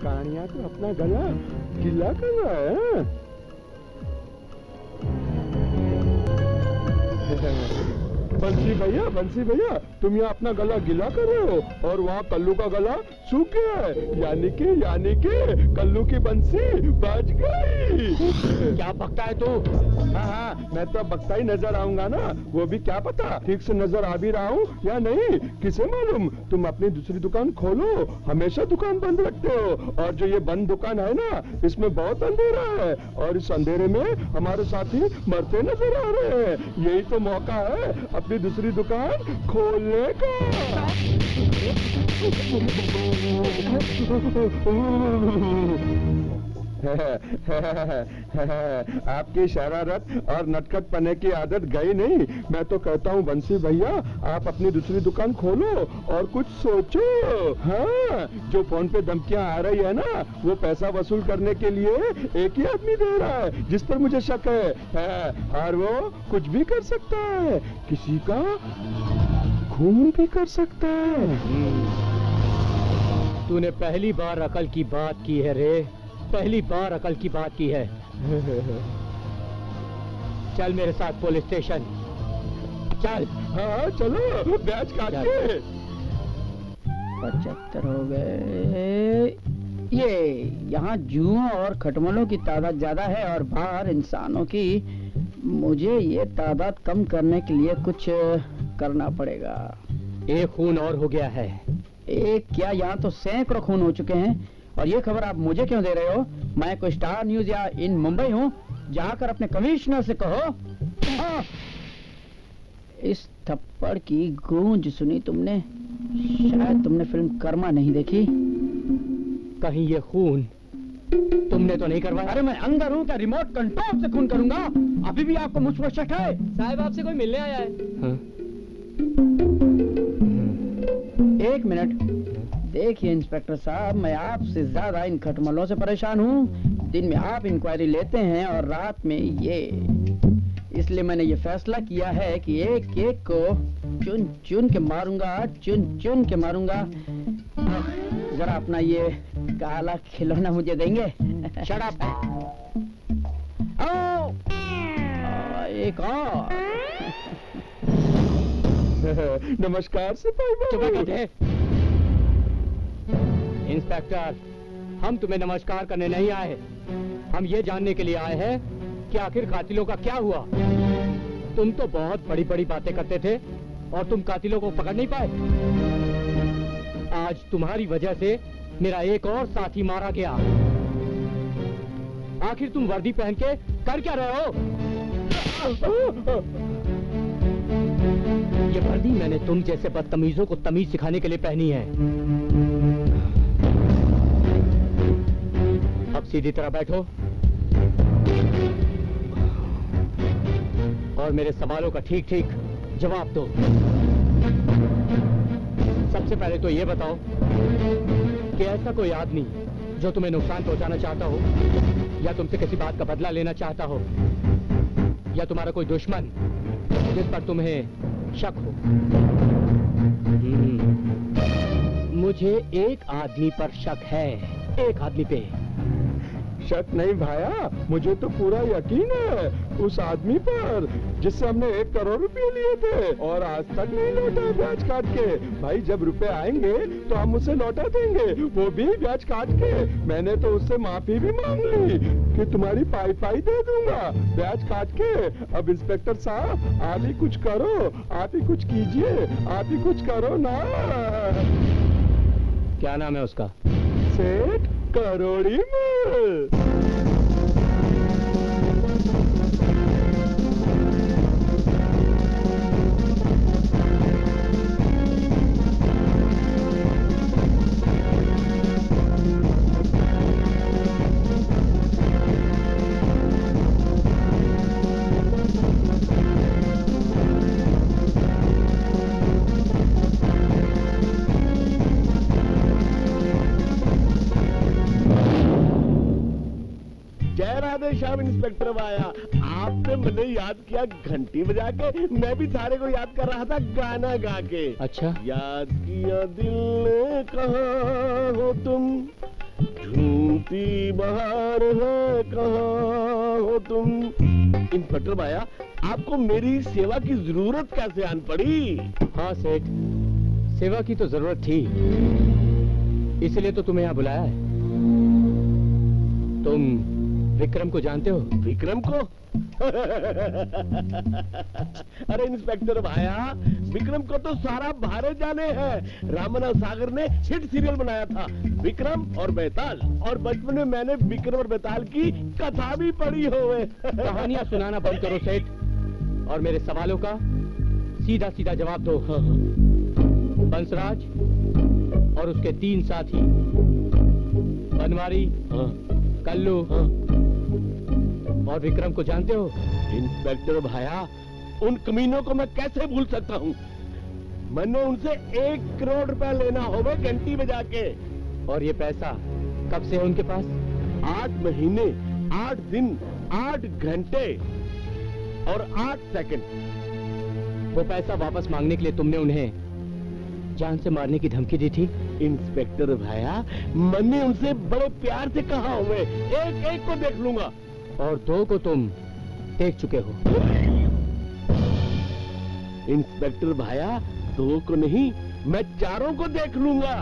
कहानियां तो अपना गला गिला कर रहा है। बंसी भैया, तुम यहाँ अपना गला गिला कर रहे हो और वहाँ कल्लू का गला सूख गया है। यानी कि कल्लू की बंसी बच गई। क्या बकता है तू? हाँ, मैं तो बकता ही नजर आऊंगा ना, वो भी क्या पता ठीक से नजर आ भी रहा हूँ या नहीं, किसे मालूम। तुम अपनी दूसरी दुकान खोलो, हमेशा दुकान बंद रखते हो, और जो ये बंद दुकान है ना, इसमें बहुत अंधेरा है और इस अंधेरे में हमारे साथी मरते नजर आ रहे हैं। यही तो मौका है अपनी दूसरी दुकान खोलने का। आपकी शरारत और नटखट पने की आदत गई नहीं। मैं तो कहता हूँ बंसी भैया, आप अपनी दूसरी दुकान खोलो और कुछ सोचो। हाँ, जो फोन पे धमकियाँ आ रही है ना, वो पैसा वसूल करने के लिए एक ही आदमी दे रहा है जिस पर मुझे शक है, और वो कुछ भी कर सकता है, किसी का खून भी कर सकता है। तूने पहली बार अकल की बात की है रे, पहली बार अकल की बात की है। चल मेरे साथ पुलिस स्टेशन चल। हाँ चलो, बैच काट के। 75 हो गए। ये यहाँ जुओं और खटमलों की तादाद ज्यादा है और बाहर इंसानों की। मुझे ये तादाद कम करने के लिए कुछ करना पड़ेगा। एक खून और हो गया है। एक क्या, यहाँ तो सैकड़ों खून हो चुके हैं। और ये खबर आप मुझे क्यों दे रहे हो? मैं कोई स्टार न्यूज या इन मुंबई हूँ? जाकर अपने कमिश्नर से कहो। हाँ। इस थप्पड़ की गूंज सुनी तुमने? शायद तुमने फिल्म कर्मा नहीं देखी। कहीं ये खून तुमने तो नहीं करवाया? अरे मैं अंदर हूँ क्या रिमोट कंट्रोल से खून करूंगा? अभी भी आपको मुझ पर शक है? साहब आपसे कोई मिलने आया है। हाँ? एक मिनट देखिए इंस्पेक्टर साहब, मैं आपसे ज्यादा इन खटमलों से परेशान हूँ। दिन में आप इंक्वायरी लेते हैं और रात में ये। इसलिए मैंने ये फैसला किया है कि एक एक को चुन चुन के मारूंगा, चुन चुन के मारूंगा। जरा अपना ये काला खिलौना मुझे देंगे? Shut up. आओ। एक और। नमस्कार सिपाही बाबू। इंस्पेक्टर, हम तुम्हें नमस्कार करने नहीं आए, हम ये जानने के लिए आए हैं कि आखिर कातिलों का क्या हुआ। तुम तो बहुत बड़ी बड़ी बातें करते थे और तुम कातिलों को पकड़ नहीं पाए। आज तुम्हारी वजह से मेरा एक और साथी मारा गया। आखिर तुम वर्दी पहन के कर क्या रहे हो? ये वर्दी मैंने तुम जैसे बदतमीजों को तमीज सिखाने के लिए पहनी है। अब सीधी तरह बैठो और मेरे सवालों का ठीक ठीक जवाब दो। सबसे पहले तो ये बताओ कि ऐसा कोई आदमी जो तुम्हें नुकसान पहुंचाना चाहता हो, या तुमसे किसी बात का बदला लेना चाहता हो, या तुम्हारा कोई दुश्मन जिस पर तुम्हें शक हो। मुझे एक आदमी पर शक है, एक आदमी पे। शक नहीं भाया, मुझे तो पूरा यकीन है उस आदमी पर जिससे हमने 1 करोड़ रुपए लिए थे और आज तक नहीं लौटा ब्याज काट के। भाई जब रुपए आएंगे तो हम उसे लौटा देंगे, वो भी ब्याज काट के। मैंने तो उससे माफी भी मांग ली कि तुम्हारी पाई दे दूंगा ब्याज काट के। अब इंस्पेक्टर साहब आप ही कुछ करो, आप ही कुछ कीजिए, आप ही कुछ करो ना। क्या नाम है उसका? सेठ करोड़ीमल। शाम इंस्पेक्टर आया, आपने मुझे याद किया घंटी बजा के। मैं भी सारे को याद कर रहा था गाना गा के। अच्छा, याद किया दिल ने, कहाँ हो तुम, झूठी बहार है, कहाँ हो तुम। इंस्पेक्टर आया, आपको मेरी सेवा की जरूरत कैसे आन पड़ी? हाँ सेठ, सेवा की तो जरूरत थी, इसलिए तो तुम्हें यहाँ बुलाया है। तुम विक्रम को जानते हो? विक्रम को? अरे इंस्पेक्टर भाया, विक्रम को तो सारा भारत जाने हैं। रामना सागर ने हिट सीरियल बनाया था, विक्रम और बेताल, और बचपन में मैंने विक्रम और बेताल की कथा भी पढ़ी होवे। कहानियां सुनाना बंद करो सेठ, और मेरे सवालों का सीधा सीधा जवाब दो। बंसराज और उसके 3 साथी बनवारी, कल्लू और विक्रम को जानते हो? इंस्पेक्टर भाया, उन कमीनों को मैं कैसे भूल सकता हूँ? मैंने उनसे 1 करोड़ रुपया लेना होगा घंटी बजा के। और ये पैसा कब से है उनके पास? 8 महीने, 8 दिन, 8 घंटे और 8 सेकंड। वो पैसा वापस मांगने के लिए तुमने उन्हें जान से मारने की धमकी दी थी? इंस्पेक्टर भाया, मैंने उनसे बड़े प्यार से कहा हुआ, एक एक को देख लूंगा। और 2 को तुम देख चुके हो। इंस्पेक्टर भाया, 2 को नहीं, मैं 4 को देख लूंगा।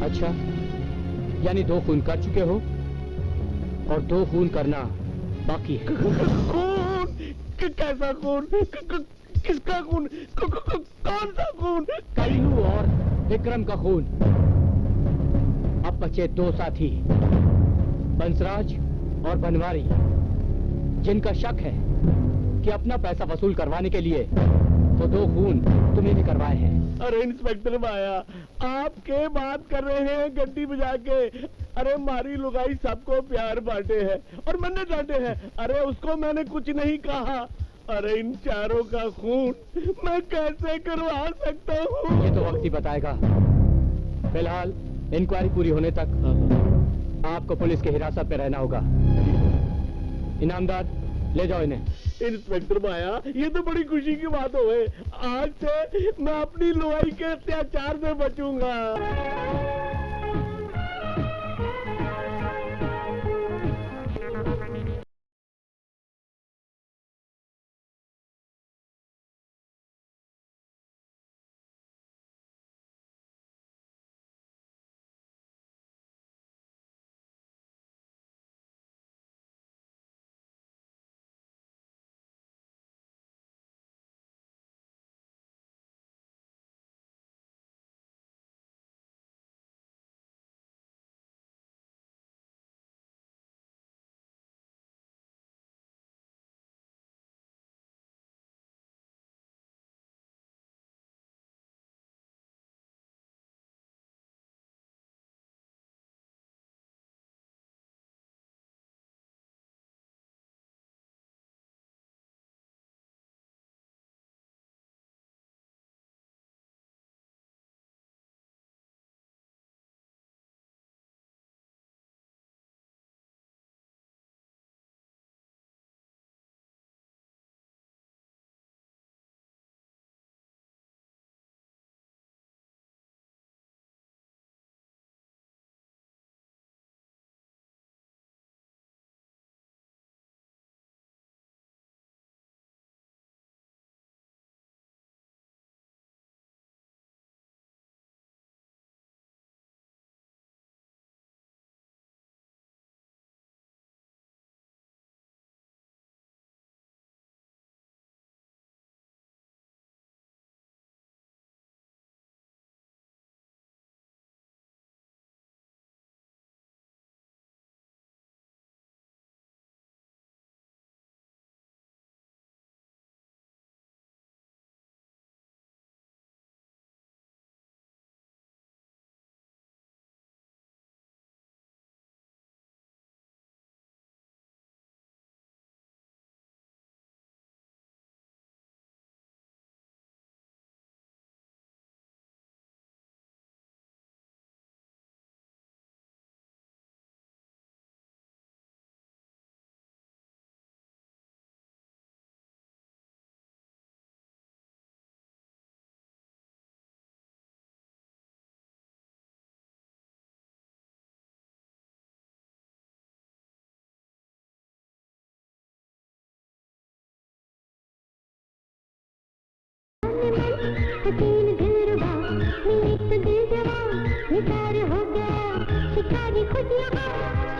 अच्छा, यानी 2 खून कर चुके हो और 2 खून करना बाकी है। खून? कैसा खून? किसका खून? कौन सा खून? कल्लू और विक्रम का खून। अब बचे 2 साथी, बंसराज और बनवारी, जिनका शक है कि अपना पैसा वसूल करवाने के लिए वो 2 खून तुम्हें भी करवाए हैं। अरे इंस्पेक्टर भाया, आप के बात कर रहे हैं गड्डी बजा के? अरे मारी लुगाई सबको प्यार बांटे हैं और मैंने डांटे हैं। अरे उसको मैंने कुछ नहीं कहा। अरे इन 4 का खून मैं कैसे करवा सकता हूँ? ये तो वक्त ही बताएगा। फिलहाल इंक्वायरी पूरी होने तक आपको पुलिस की हिरासत में रहना होगा। इनामदार, ले जाओ इन्हें। इंस्पेक्टर भाया, ये तो बड़ी खुशी की बात हो गई। आज से मैं अपनी लुगाई के अत्याचार से बचूंगा।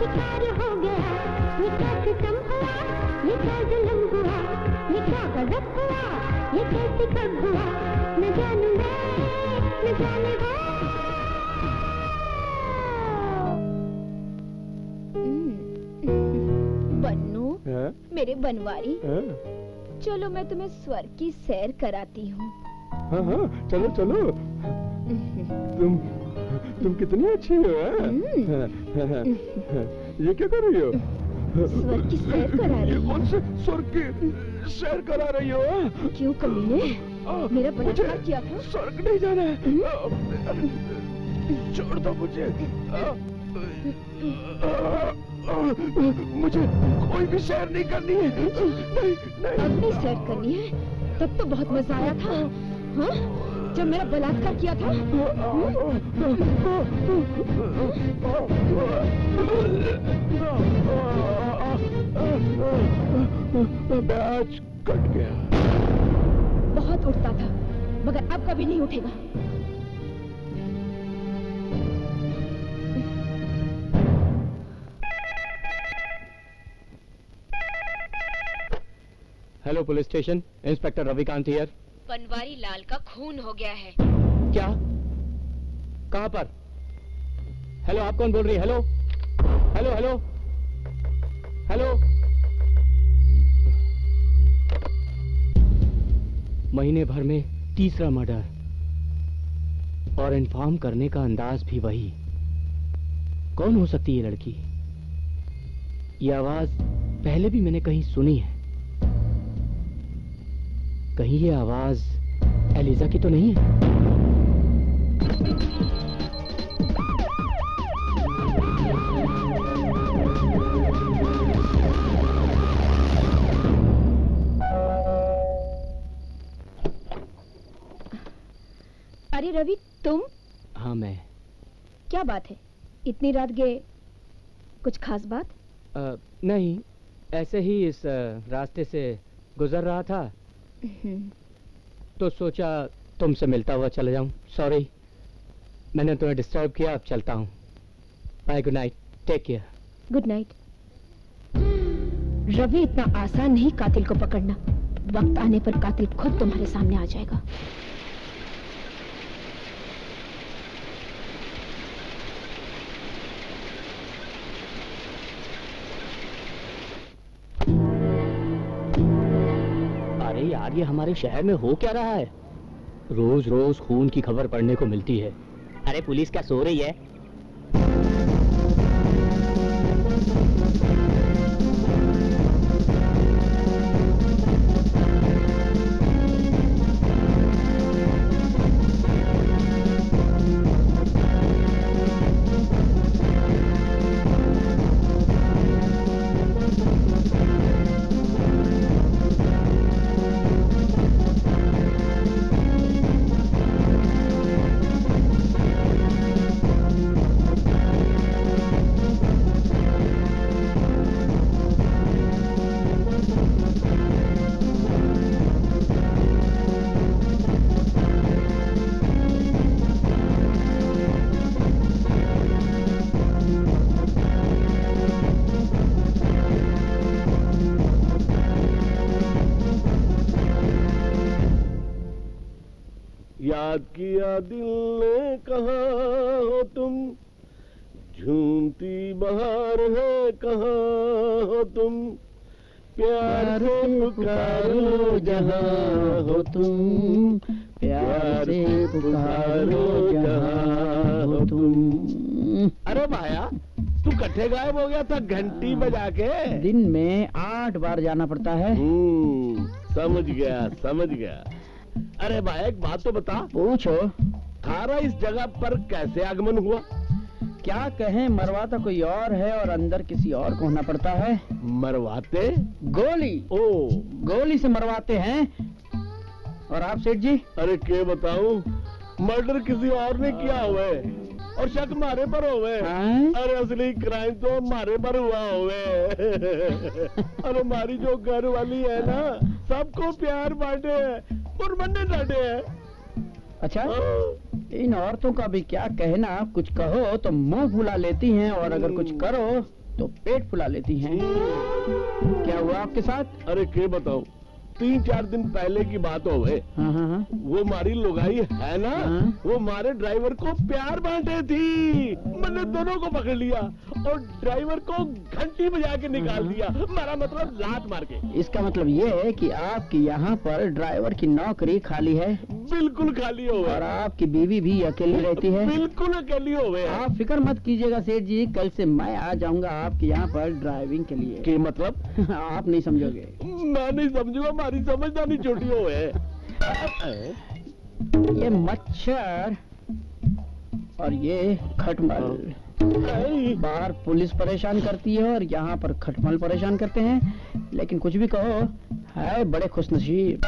शिकार हो गया, ये क्या सितम हुआ, ये क्या जुल्म हुआ, ये क्या गजब हुआ, ये कैसे कब हुआ, न जानू मैं, न जाने वो। बन्नू, हैं? मेरे बनवारी, हैं? चलो मैं तुम्हें स्वर्ग की सैर कराती हूँ। हाँ हाँ, चलो चलो। तुम कितनी अच्छी हो, हैं? ये क्या कर रही हो? स्वर्ग की सैर करा रही ये हूँ। कौन से स्वर्ग की सैर करा रही हो? क्यों कमीने? मेरा बलात्कार किया था? स्वर्ग नहीं जाना है। छोड़ दो मुझे। मुझे कोई भी सैर नहीं करनी है। नहीं नहीं। अब नहीं सैर करनी है? तब तो बहुत मजा आया था, हाँ? जब मेरा बलात्कार किया था। प्याज कट गया। बहुत उठता था, मगर अब कभी नहीं उठेगा। Hello police station, inspector Ravikant here. Banwari Lal का खून हो गया है। क्या? कहाँ पर? हेलो, आप कौन बोल रही है? Hello hello hello hello. महीने भर में तीसरा मर्डर, और इन्फॉर्म करने का अंदाज भी वही। कौन हो सकती है ये लड़की? ये आवाज पहले भी मैंने कहीं सुनी है। कहीं ये आवाज एलिजा की तो नहीं है? अरे रवि, तुम? हाँ मैं। क्या बात है, इतनी रात गए? कुछ खास बात? नहीं, ऐसे ही इस रास्ते से गुजर रहा था तो सोचा तुमसे मिलता हुआ चले जाऊं। सॉरी, मैंने तुम्हें डिस्टर्ब किया। अब चलता हूं। Bye, good night, take care. Good night. Ravi, इतना आसान नहीं कातिल को पकड़ना। वक्त आने पर कातिल खुद तुम्हारे सामने आ जाएगा। अरे यार, ये हमारे शहर में हो क्या रहा है? रोज रोज खून की खबर पढ़ने को मिलती है। अरे पुलिस क्या सो रही है? याद किया दिल ने कहाँ हो तुम, झूमती बहार है कहाँ हो तुम, प्यार से पुकारो जहाँ हो तुम, प्यार से पुकारो जहाँ हो तुम। अरे भाया, तू कट्ठे गायब हो गया था घंटी बजा के। दिन में 8 बार जाना पड़ता है। समझ गया समझ गया। अरे भाई, एक बात तो बता। पूछो। थारा इस जगह पर कैसे आगमन हुआ? क्या कहें, मरवाता कोई और है और अंदर किसी और को होना पड़ता है। मरवाते? गोली। ओ, गोली से मरवाते हैं। और आप सेठ जी? अरे क्या बताऊं, मर्डर किसी और ने किया हुआ है और शक मारे पर हुए। अरे असली क्राइम तो मारे पर हुआ हुए। अरे हमारी जो घर वाली है ना, सबको प्यार बांटे है और मन्ने डांटे है। अच्छा, इन औरतों का भी क्या कहना। कुछ कहो तो मुंह फुला लेती हैं और अगर कुछ करो तो पेट फुला लेती हैं। क्या हुआ आपके साथ? अरे के बताओ, 3-4 दिन पहले की बात हो गए। हाँ। वो हमारी लुगाई है ना, हाँ? वो हमारे ड्राइवर को प्यार बांटे थी। मैंने दोनों को पकड़ लिया और ड्राइवर को घंटी बजा के निकाल दिया, मेरा मतलब लात मार के। इसका मतलब ये है कि आपकी यहाँ पर ड्राइवर की नौकरी खाली है? बिल्कुल खाली हो और गए। आपकी बीवी भी अकेली रहती है? बिल्कुल अकेली हो गए। आप फिक्र मत कीजिएगा सेठ जी, कल से मैं आ जाऊंगा आपके यहाँ पर ड्राइविंग के लिए। के मतलब? आप नहीं समझोगे। मैं नहीं समझूंगा, हमारी समझदारी छोटी हो है। ये मच्छर और ये खटमल, बाहर पुलिस परेशान करती है और यहाँ पर खटमल परेशान करते हैं। लेकिन कुछ भी कहो, है बड़े खुशनसीब।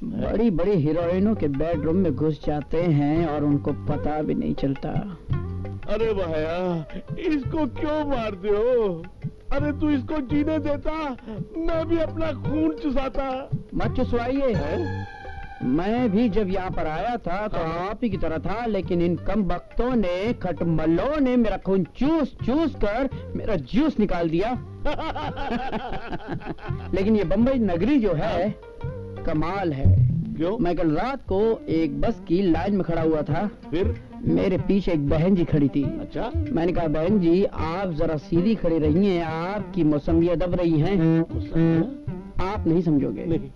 बड़ी बड़ी हीरोइनों के बेडरूम में घुस जाते हैं और उनको पता भी नहीं चलता। अरे भैया, इसको क्यों मारते हो? अरे तू इसको जीने देता, मैं भी अपना खून चुसाता। मत चुसवाइए। मैं भी जब यहाँ पर आया था तो आप ही की तरह था, लेकिन इन कम बख्तों ने, खटमलों ने मेरा खून चूस चूस कर मेरा जूस निकाल दिया। लेकिन ये बम्बई नगरी जो है कमाल है। क्यों? मैं कल रात को एक बस की लाइन में खड़ा हुआ था। फिर? मेरे पीछे एक बहन जी खड़ी थी। अच्छा। मैंने कहा, बहन जी आप जरा सीधी खड़ी रहिए, आपकी मौसमियाँ दब रही हैं। आप नहीं समझोगे। नहीं।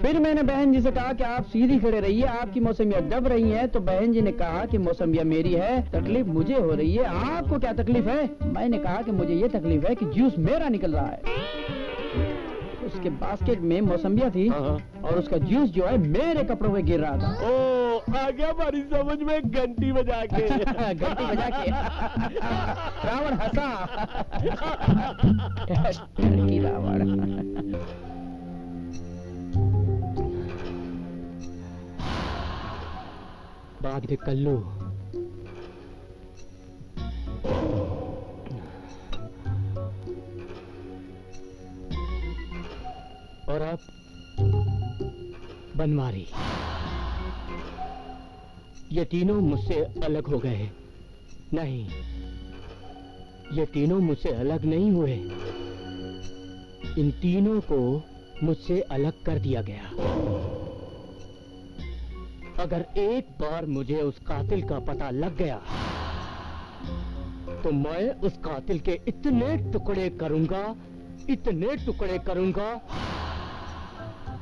फिर मैंने बहन जी से कहा कि आप सीधी खड़े रहिए, आपकी मौसमियाँ दब रही हैं। तो बहन जी ने कहा कि मौसमियाँ मेरी है, तकलीफ मुझे हो रही है, आपको क्या तकलीफ है? मैंने कहा कि मुझे ये तकलीफ है कि जूस मेरा निकल रहा है। उसके बास्केट में मौसमियाँ थी और उसका जूस जो है मेरे कपड़ों में गिर रहा था। ओ, आ गया हमारी समझ में, घंटी बजा के। घंटी बजा के रावण हंसा। रावण। बाग कल्लू, और अब बनवारी। ये तीनों मुझसे अलग हो गए। नहीं, ये तीनों मुझसे अलग नहीं हुए, इन तीनों को मुझसे अलग कर दिया गया। अगर एक बार मुझे उस कातिल का पता लग गया तो मैं उस कातिल के इतने टुकड़े करूंगा, इतने टुकड़े करूंगा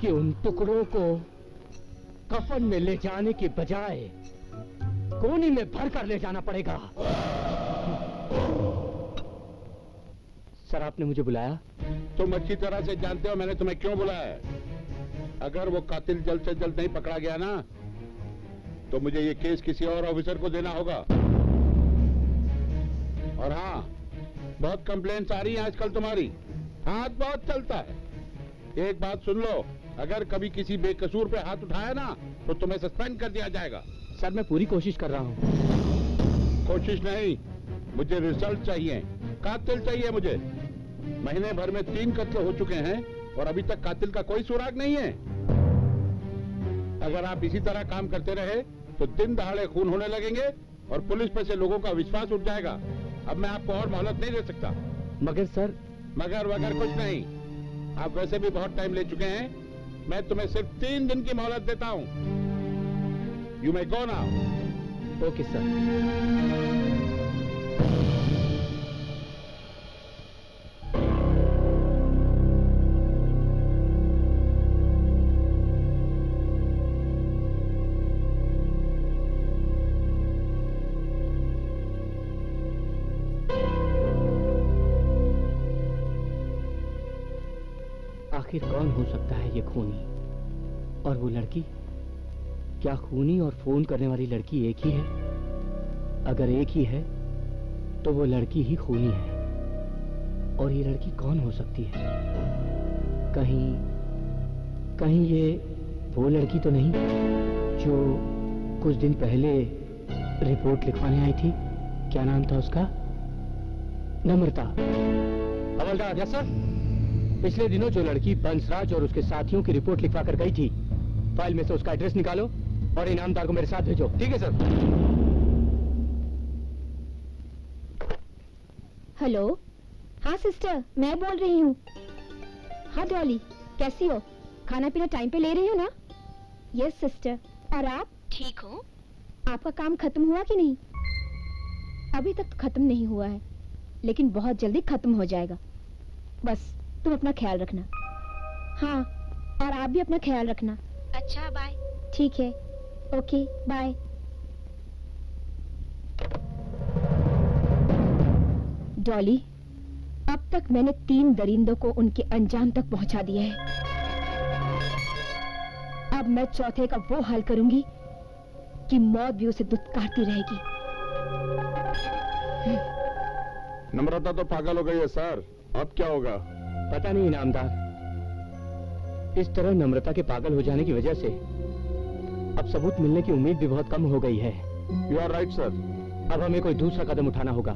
कि उन टुकड़ों को कफन में ले जाने की बजाय कोनी में भर कर ले जाना पड़ेगा। सर, आपने मुझे बुलाया? तुम अच्छी तरह से जानते हो मैंने तुम्हें क्यों बुलाया है। अगर वो कातिल जल्द से जल्द नहीं पकड़ा गया ना, तो मुझे ये केस किसी और ऑफिसर को देना होगा। और हाँ, बहुत कंप्लेंट्स आ रही हैं आजकल तुम्हारी, हाथ बहुत चलता है। एक बात सुन लो, अगर कभी किसी बेकसूर पे हाथ उठाया ना तो तुम्हें सस्पेंड कर दिया जाएगा। सर, मैं पूरी कोशिश कर रहा हूँ। कोशिश नहीं, मुझे रिजल्ट चाहिए, कातिल चाहिए मुझे। महीने भर में 3 कत्ल हो चुके हैं और अभी तक कातिल का कोई सुराग नहीं है। अगर आप इसी तरह काम करते रहे तो दिन दहाड़े खून होने लगेंगे और पुलिस पर से लोगों का विश्वास उठ जाएगा। अब मैं आपको और मोहलत नहीं दे सकता। मगर सर, मगर वगर कुछ नहीं, आप वैसे भी बहुत टाइम ले चुके हैं। मैं तुम्हें सिर्फ 3 दिन की मोहलत देता हूं। You may go now. Okay sir. आखिर कौन हो सकता है ये खूनी? और वो लड़की, क्या खूनी और फोन करने वाली लड़की एक ही है? अगर एक ही है तो वो लड़की ही खूनी है। और ये लड़की कौन हो सकती है? कहीं ये वो लड़की तो नहीं जो कुछ दिन पहले रिपोर्ट लिखवाने आई थी? क्या नाम था उसका? नम्रता। हवलदार। Yes sir. पिछले दिनों जो लड़की बंसराज और उसके साथियों की रिपोर्ट लिखवा कर गई थी, फाइल में से उसका एड्रेस निकालो और इनामदार को मेरे साथ भेजो। ठीक है सर। हेलो, हाँ सिस्टर, मैं बोल रही हूँ। हाँ डॉली, कैसी हो? खाना पीना टाइम पे ले रही हो ना? Yes sister. और आप ठीक हो? आपका काम खत्म हुआ कि नहीं? अभी तक तो खत्म नहीं हुआ है, लेकिन बहुत जल्दी खत्म हो जाएगा। बस तुम अपना ख्याल रखना। हाँ, और आप भी अपना ख्याल रखना। अच्छा, बाय। ठीक है, ओके, बाय। डॉली, अब तक मैंने 3 दरिंदों को उनके अंजाम तक पहुंचा दिया है। अब मैं चौथे का वो हाल करूंगी कि मौत भी उसे दुत्कारती रहेगी। नम्रता तो पागल हो गई है सर, अब क्या होगा? पता नहीं इनामदार, इस तरह नम्रता के पागल हो जाने की वजह से अब सबूत मिलने की उम्मीद भी बहुत कम हो गई है। You are right sir. अब हमें कोई दूसरा कदम उठाना होगा।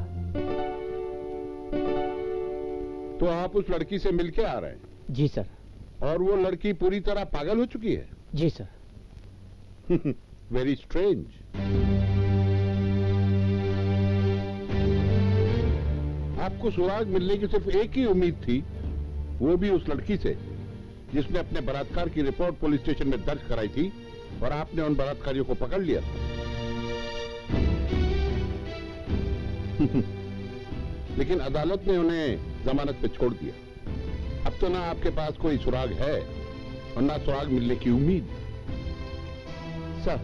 तो आप उस लड़की से मिलके आ रहे हैं? जी सर। और वो लड़की पूरी तरह पागल हो चुकी है? जी सर। Very strange. आपको सुराग मिलने की सिर्फ एक ही उम्मीद थी, वो भी उस लड़की से जिसने अपने बलात्कार की रिपोर्ट पुलिस स्टेशन में दर्ज कराई थी, और आपने उन बलात्कारियों को पकड़ लिया था। लेकिन अदालत ने उन्हें जमानत पे छोड़ दिया। अब तो ना आपके पास कोई सुराग है और ना सुराग मिलने की उम्मीद। सर,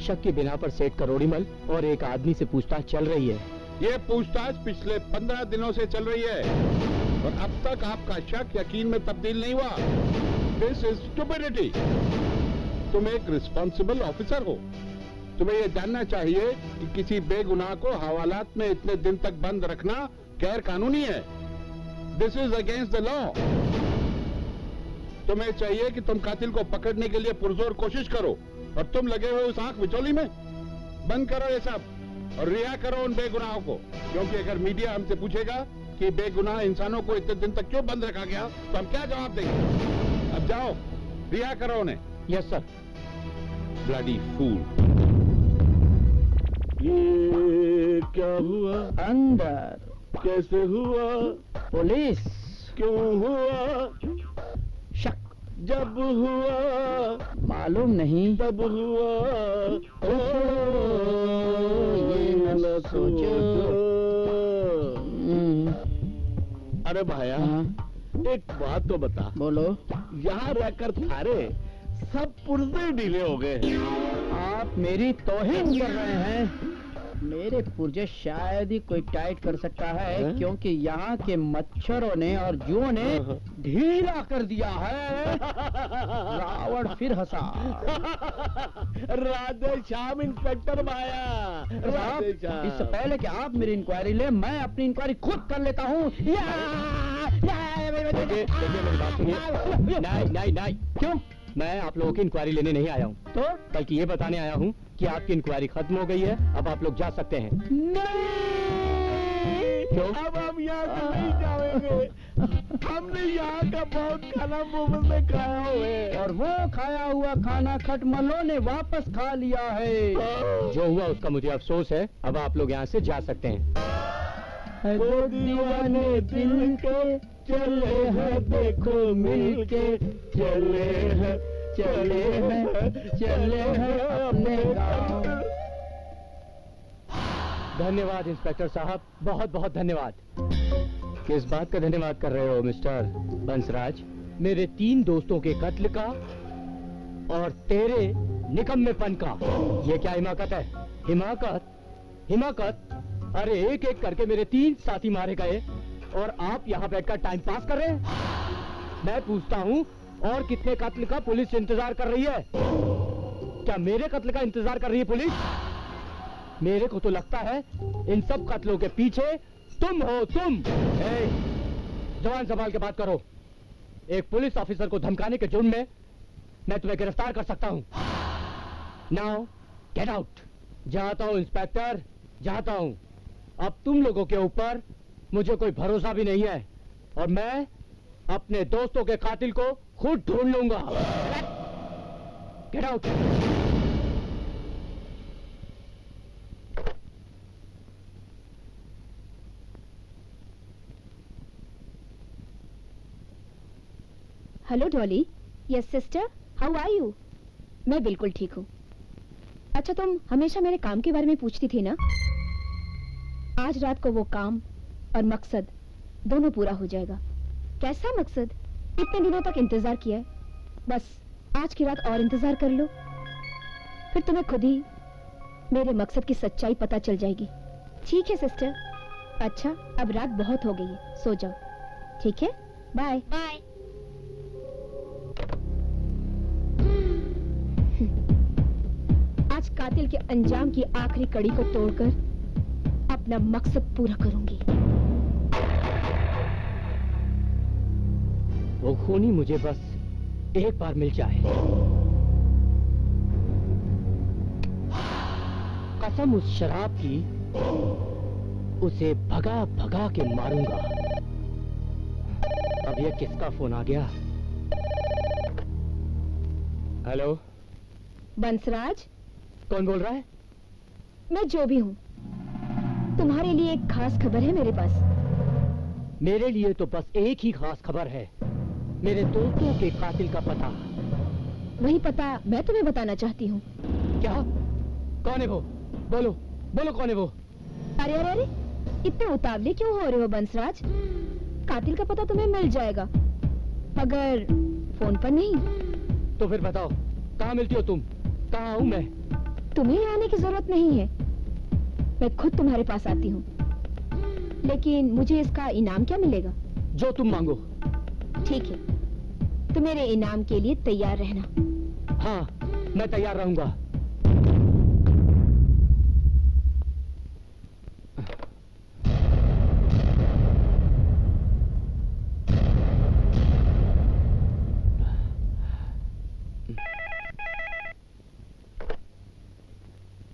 शक की बिना पर सेठ करोड़ीमल और एक आदमी से पूछताछ चल रही है। ये पूछताछ पिछले 15 दिनों से चल रही है और अब तक आपका शक यकीन में तब्दील नहीं हुआ। This is stupidity. तुम एक रिस्पॉन्सिबल ऑफिसर हो, तुम्हें यह जानना चाहिए कि किसी बेगुनाह को हवालात में इतने दिन तक बंद रखना गैर कानूनी है। This is against the law. तुम्हें चाहिए कि तुम कातिल को पकड़ने के लिए पुरजोर कोशिश करो, और तुम लगे हुए उस आंख बिचौली में। बंद करो ये सब और रिहा करो उन बेगुनाहों को, क्योंकि अगर मीडिया हमसे पूछेगा कि बेगुनाह इंसानों को इतने दिन तक क्यों बंद रखा गया, तो हम क्या जवाब देंगे? अब जाओ, रिहा करो उन्हें। Yes sir. Bloody fool. ये क्या हुआ? अंदर। कैसे हुआ? पुलिस। क्यों हुआ? शक। जब हुआ मालूम नहीं। तब हुआ। ये न सोचो। अरे भाया, हाँ? एक बात तो बता। बोलो। यहाँ रहकर थारे सब पुर्जे ढीले हो गए। आप मेरी तौहीन कर रहे हैं। मेरे पुर्जे शायद ही कोई टाइट कर सकता है, क्योंकि यहाँ के मच्छरों ने और जुओं ने ढीला कर दिया है। रावण फिर हंसा। राधे श्याम इंस्पेक्टर भाया, राधे श्याम। इससे पहले कि आप मेरी इंक्वायरी ले, मैं अपनी इंक्वायरी खुद कर लेता हूँ। नहीं, क्यों? मैं आप लोगों की इंक्वायरी लेने नहीं आया हूँ, तो बल्कि ये बताने आया हूँ कि आपकी इंक्वायरी खत्म हो गई है, अब आप लोग जा सकते हैं। क्यों? अब हम यहाँ से नहीं जाएंगे। हमने यहाँ का बहुत खाना मुफ्त में खाया हुआ है, और वो खाया हुआ खाना खटमलों ने वापस खा लिया है। जो हुआ उसका मुझे अफसोस है, अब आप लोग यहाँ से जा सकते हैं। वो दीवाने दिल के चले हैं, देखो मिलके चले हैं, चले हैं अपने गाँव। धन्यवाद इंस्पेक्टर साहब, बहुत बहुत धन्यवाद। किस बात का धन्यवाद कर रहे हो मिस्टर बंसराज? मेरे 3 दोस्तों के कत्ल का और तेरे निकम्मेपन का। ये क्या हिमाकत है? हिमाकत? अरे एक एक करके मेरे 3 साथी मारे गए और आप यहाँ बैठकर टाइम पास कर रहे हैं। मैं पूछता हूँ, और कितने कत्ल का पुलिस इंतजार कर रही है? क्या मेरे कत्ल का इंतजार कर रही है पुलिस? मेरे को तो लगता है इन सब कत्लों के पीछे तुम हो, तुम। जवान संभाल के बात करो। एक पुलिस ऑफिसर को धमकाने के जुर्म में मैं तुम्हें गिरफ्तार कर सकता हूँ। Now get out. जाता हूँ इंस्पेक्टर, जाता हूँ। अब तुम लोगों के ऊपर मुझे कोई भरोसा भी नहीं है, और मैं अपने दोस्तों के कातिल को खुद ढूंढ लूंगा। Get out. Hello Dolly. Yes sister, how are you? मैं बिल्कुल ठीक हूँ। अच्छा, तुम हमेशा मेरे काम के बारे में पूछती थी ना? आज रात को वो काम और मकसद दोनों पूरा हो जाएगा। कैसा मकसद? इतने दिनों तक इंतजार किया है, बस आज की रात और इंतजार कर लो, फिर तुम्हें खुद ही मेरे मकसद की सच्चाई पता चल जाएगी। ठीक है सिस्टर। अच्छा, अब रात बहुत हो गई है, सो जाओ। ठीक है, बाय बाय। आज कातिल के अंजाम की आखिरी कड़ी को तोड़कर अपना मकसद पूरा करूंगी। वो खूनी मुझे बस एक बार मिल जाए, कसम उस शराब की, उसे भगा भगा के मारूंगा। अब ये किसका फोन आ गया? हेलो, बंसराज? कौन बोल रहा है? मैं जो भी हूँ, तुम्हारे लिए एक खास खबर है मेरे पास। मेरे लिए तो बस एक ही खास खबर है, मेरे दोस्तों के कातिल का पता। वही पता मैं तुम्हें बताना चाहती हूँ। क्या? कौन है वो? बोलो बोलो, कौन है वो? अरे अरे अरे, इतने उतावले क्यों हो रहे हो बंसराज? कातिल का पता तुम्हें मिल जाएगा, मगर फोन पर नहीं। तो फिर बताओ, कहाँ मिलती हो तुम? कहाँ हूँ मैं? तुम्हें आने की जरूरत नहीं है, मैं खुद तुम्हारे पास आती हूँ। लेकिन मुझे इसका इनाम क्या मिलेगा? जो तुम मांगो। ठीक है, तो मेरे इनाम के लिए तैयार रहना। हाँ, मैं तैयार रहूंगा।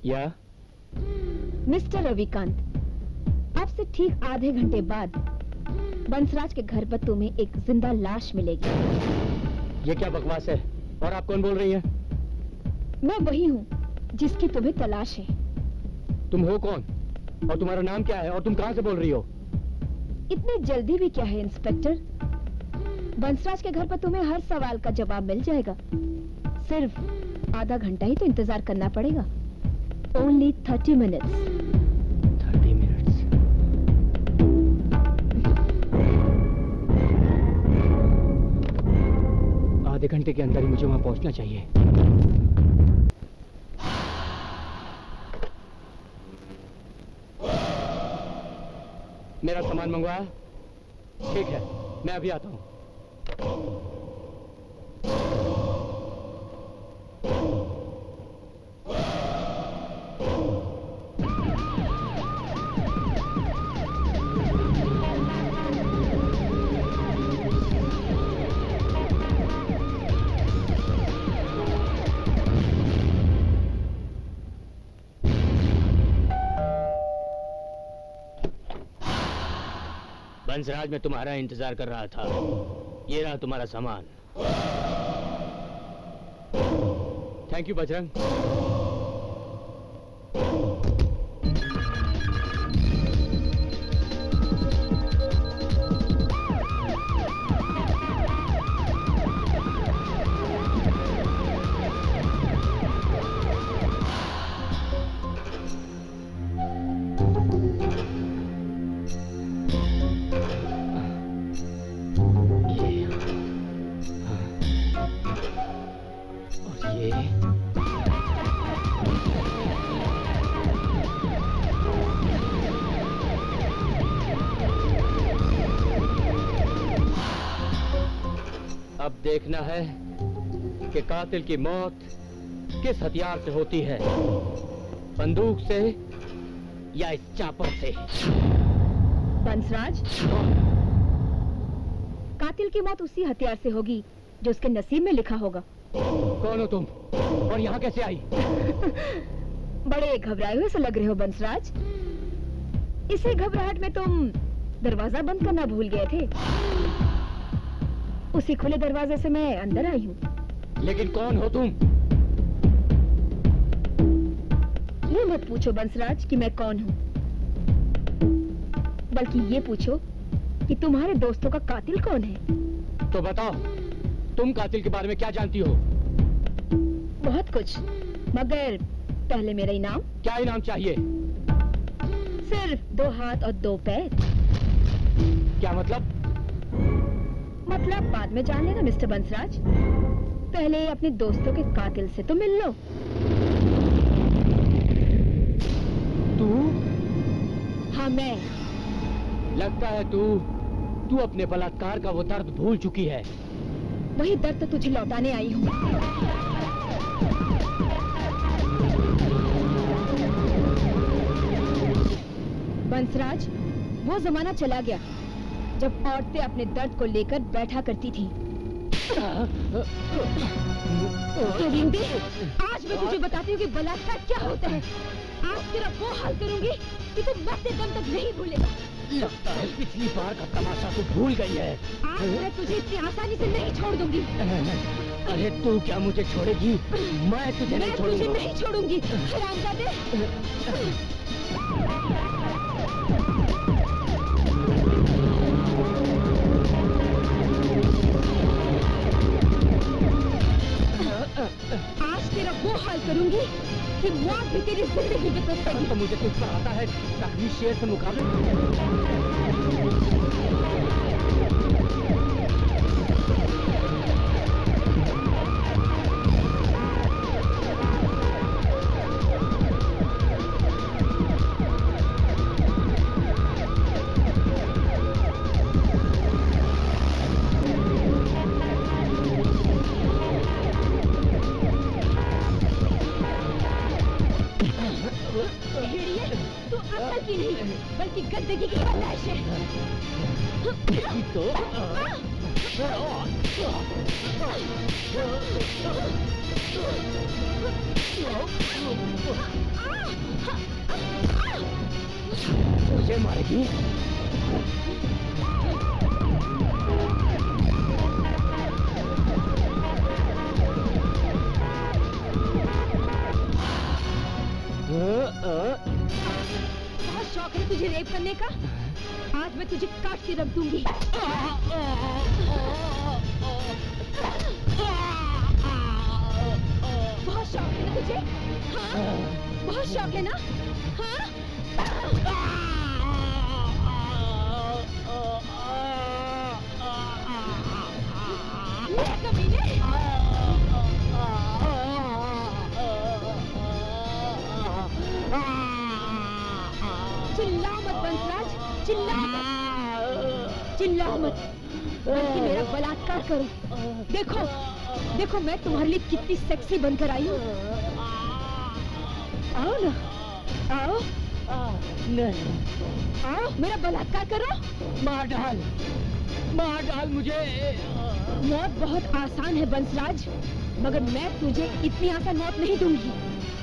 या मिस्टर रविकांत, अब से ठीक आधे घंटे बाद बंसराज के घर पर तुम्हें एक जिंदा लाश मिलेगी। ये क्या बकवास है? और आप कौन बोल रही हैं? मैं वही हूँ जिसकी तुम्हें तलाश है। तुम हो कौन? और तुम्हारा नाम क्या है? और तुम कहाँ से बोल रही हो? इतनी जल्दी भी क्या है इंस्पेक्टर? बंसराज के घर पर तुम्हें हर सवाल का जवाब मिल जाएगा। सिर्फ आधा घंटा ही तो इंतजार करना पड़ेगा। Only 30 minutes. 30 minutes. आधे घंटे के अंदर ही मुझे वहां पहुंचना चाहिए। मेरा सामान मंगवाया? ठीक है, मैं अभी आता हूं। बंसराज, मैं तुम्हारा इंतजार कर रहा था। ये रहा तुम्हारा सामान। Thank you Bajrang. अब देखना है कि कातिल की मौत किस हथियार से होती है, बंदूक से या इस चापर से। बंसराज, कातिल की मौत उसी हथियार से होगी जो उसके नसीब में लिखा होगा। कौन हो तुम और यहाँ कैसे आई? बड़े घबराए हुए से लग रहे हो बंसराज। इसी घबराहट में तुम दरवाजा बंद करना भूल गए थे। उसी खुले दरवाजे से मैं अंदर आई हूँ। लेकिन कौन हो तुम? ये मत पूछो बंसराज कि मैं कौन हूँ, बल्कि ये पूछो कि तुम्हारे दोस्तों का कातिल कौन है। तो बताओ, तुम कातिल के बारे में क्या जानती हो? बहुत कुछ, मगर पहले मेरा इनाम। क्या इनाम चाहिए? सिर्फ 2 हाथ और 2 पैर। क्या मतलब? मतलब बाद में जान लेना मिस्टर बंसराज। पहले अपने दोस्तों के कातिल से तो मिल लो। तू? हाँ मैं। लगता है तू अपने बलात्कार का वो दर्द भूल चुकी है। वही दर्द तो तुझे लौटाने आई हूँ। बंसराज, वो जमाना चला गया जब औरतें अपने दर्द को लेकर बैठा करती थी। रिंदे, आज मैं तुझे बताती हूँ कि बलात्कार क्या होता है। आज तेरा वो हाल करूंगी कि तू मरते दम तक नहीं भूलेगा। लगता है पिछली बार का तमाशा तू भूल गई है। आज मैं तुझे इतनी आसानी से नहीं छोड़ दूंगी। अरे तू क्या मुझे छोड़ेगी? मैं तुझे नहीं छोड़ूंगी। तुझे नहीं छोड़ूंगी, हरामजादे। आज तेरा वो हाल करूंगी कि मौत भी तेरी जिंदगी में तो तो मुझे तुझ पर आता है तकनी शेर से मुकाबले। बल्कि गंदगी की पैदाइश है। तो मुझे मारेगी? बहुत शौक है तुझे रेप करने का। आज मैं तुझे काट के रख दूंगी। बहुत शौक है ना तुझे? हाँ? बहुत शौक है ना? हाँ? ले कमीने। चिल्ला मत बंसराज, चिल्ला मत, चिल्ला मत, बल्कि मेरा बलात्कार करो। देखो, देखो मैं तुम्हारे लिए कितनी सेक्सी बनकर आई हूँ। आओ ना, आओ, नहीं, आओ मेरा बलात्कार करो। मार डाल मुझे। मौत बहुत आसान है बंसराज, मगर मैं तुझे इतनी आसान मौत नहीं दूंगी।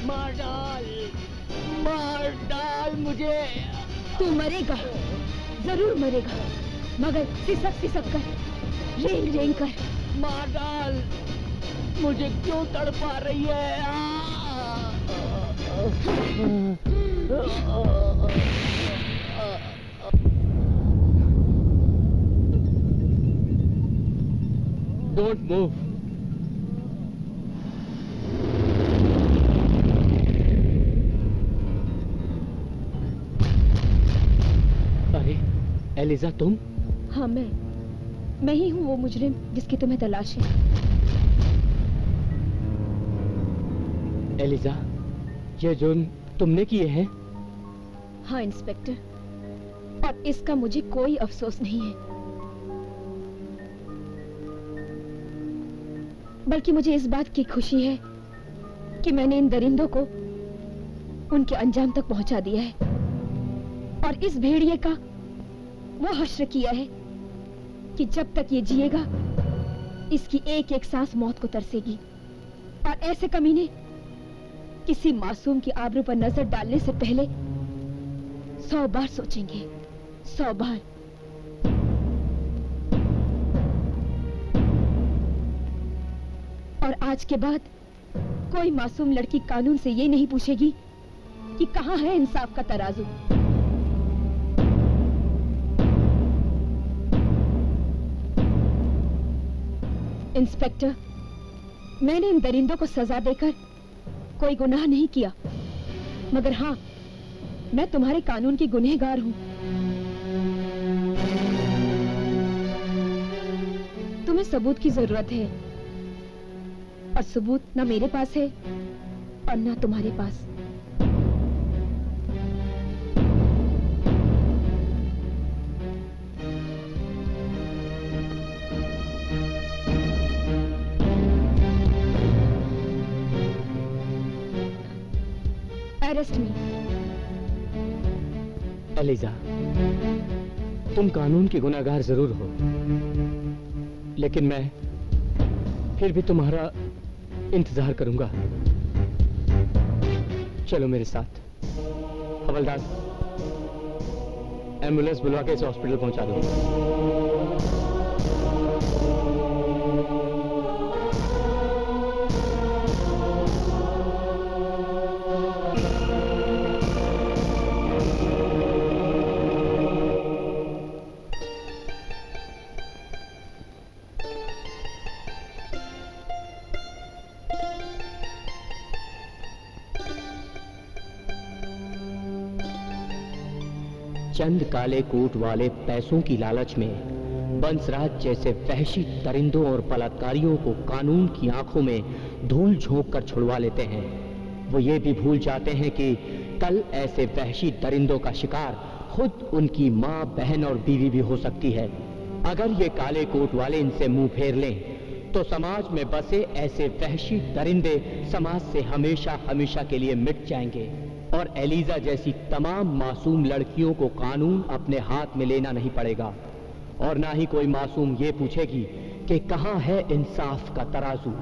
मार डाल मुझे। तू मरेगा, जरूर मरेगा, मगर सिसक कर, रेंग रेंग कर। मार डाल मुझे, क्यों तड़पा रही है? Don't move. अरे एलिजा, तुम? हाँ मैं ही हूँ वो मुजरिम जिसकी तुम्हें तलाश है। एलिजा, ये जुर्म तुमने किए हैं? हाँ इंस्पेक्टर, और इसका मुझे कोई अफसोस नहीं है, बल्कि मुझे इस बात की खुशी है कि मैंने इन दरिंदों को उनके अंजाम तक पहुंचा दिया है, और इस भेड़िए का वो हश्र किया है कि जब तक ये जिएगा इसकी एक एक सांस मौत को तरसेगी। और ऐसे कमीने किसी मासूम की आबरू पर नजर डालने से पहले 100 बार सोचेंगे, 100 बार। और आज के बाद कोई मासूम लड़की कानून से ये नहीं पूछेगी कि कहां है इंसाफ का तराजू। इंस्पेक्टर, मैंने इन दरिंदों को सजा देकर कोई गुनाह नहीं किया, मगर हाँ, मैं तुम्हारे कानून की गुनहगार हूँ। तुम्हें सबूत की जरूरत है, और सबूत ना मेरे पास है और ना तुम्हारे पास। अरेस्ट मी। एलिजा, तुम कानून की गुनहगार जरूर हो, लेकिन मैं फिर भी तुम्हारा इंतजार करूंगा। चलो मेरे साथ। हवलदार, एम्बुलेंस बुलवा के इसे हॉस्पिटल पहुंचा दो। चंद काले कोट वाले पैसों की लालच में बंसराज जैसे वहशी दरिंदों और बलात्कारियों को कानून की आंखों में धूल झोंक कर छुड़वा लेते हैं। वो ये भी भूल जाते हैं कि कल ऐसे वहशी दरिंदों का शिकार खुद उनकी माँ, बहन और बीवी भी हो सकती है। अगर ये काले कोट वाले इनसे मुंह फेर लें तो समाज में बसे ऐसे वहशी दरिंदे समाज से हमेशा हमेशा के लिए मिट जाएंगे, और एलिजा जैसी तमाम मासूम लड़कियों को कानून अपने हाथ में लेना नहीं पड़ेगा, और ना ही कोई मासूम ये पूछेगी कि कहां है इंसाफ का तराजू।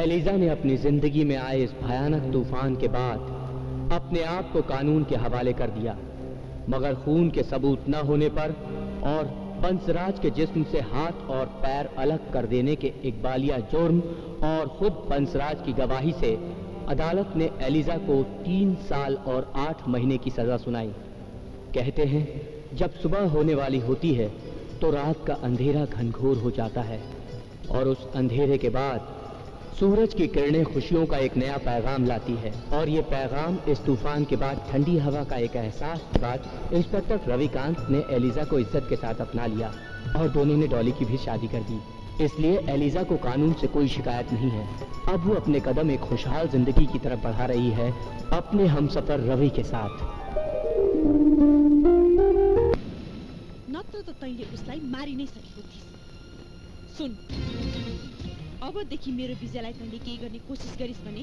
एलिजा ने अपनी जिंदगी में आए इस भयानक तूफान के बाद अपने आप को कानून के हवाले कर दिया, मगर खून के सबूत न होने पर और बंसराज के जिस्म से हाथ और पैर अलग कर देने के इकबालिया जुर्म और खुद बंसराज की गवाही से अदालत ने एलिजा को 3 साल और 8 महीने की सजा सुनाई। कहते हैं जब सुबह होने वाली होती है तो रात का अंधेरा घनघोर हो जाता है, और उस अंधेरे के बाद सूरज की किरणें खुशियों का एक नया पैगाम लाती है। और ये पैगाम इस तूफान के बाद ठंडी हवा का एक एहसास के बाद इंस्पेक्टर रविकांत ने एलिजा को इज्जत के साथ अपना लिया, और दोनों ने डॉली की भी शादी कर दी। इसलिए एलिजा को कानून से कोई शिकायत नहीं है। अब वो अपने कदम एक खुशहाल जिंदगी की तरफ बढ़ा रही है अपने हमसफर रवि के साथ। नत्र त तैले उसलाई मारि नै सकेको थिइस्। सुन, अबदेखि मेरो विजयलाई तैले केही गर्ने कोसिस गरिस् भने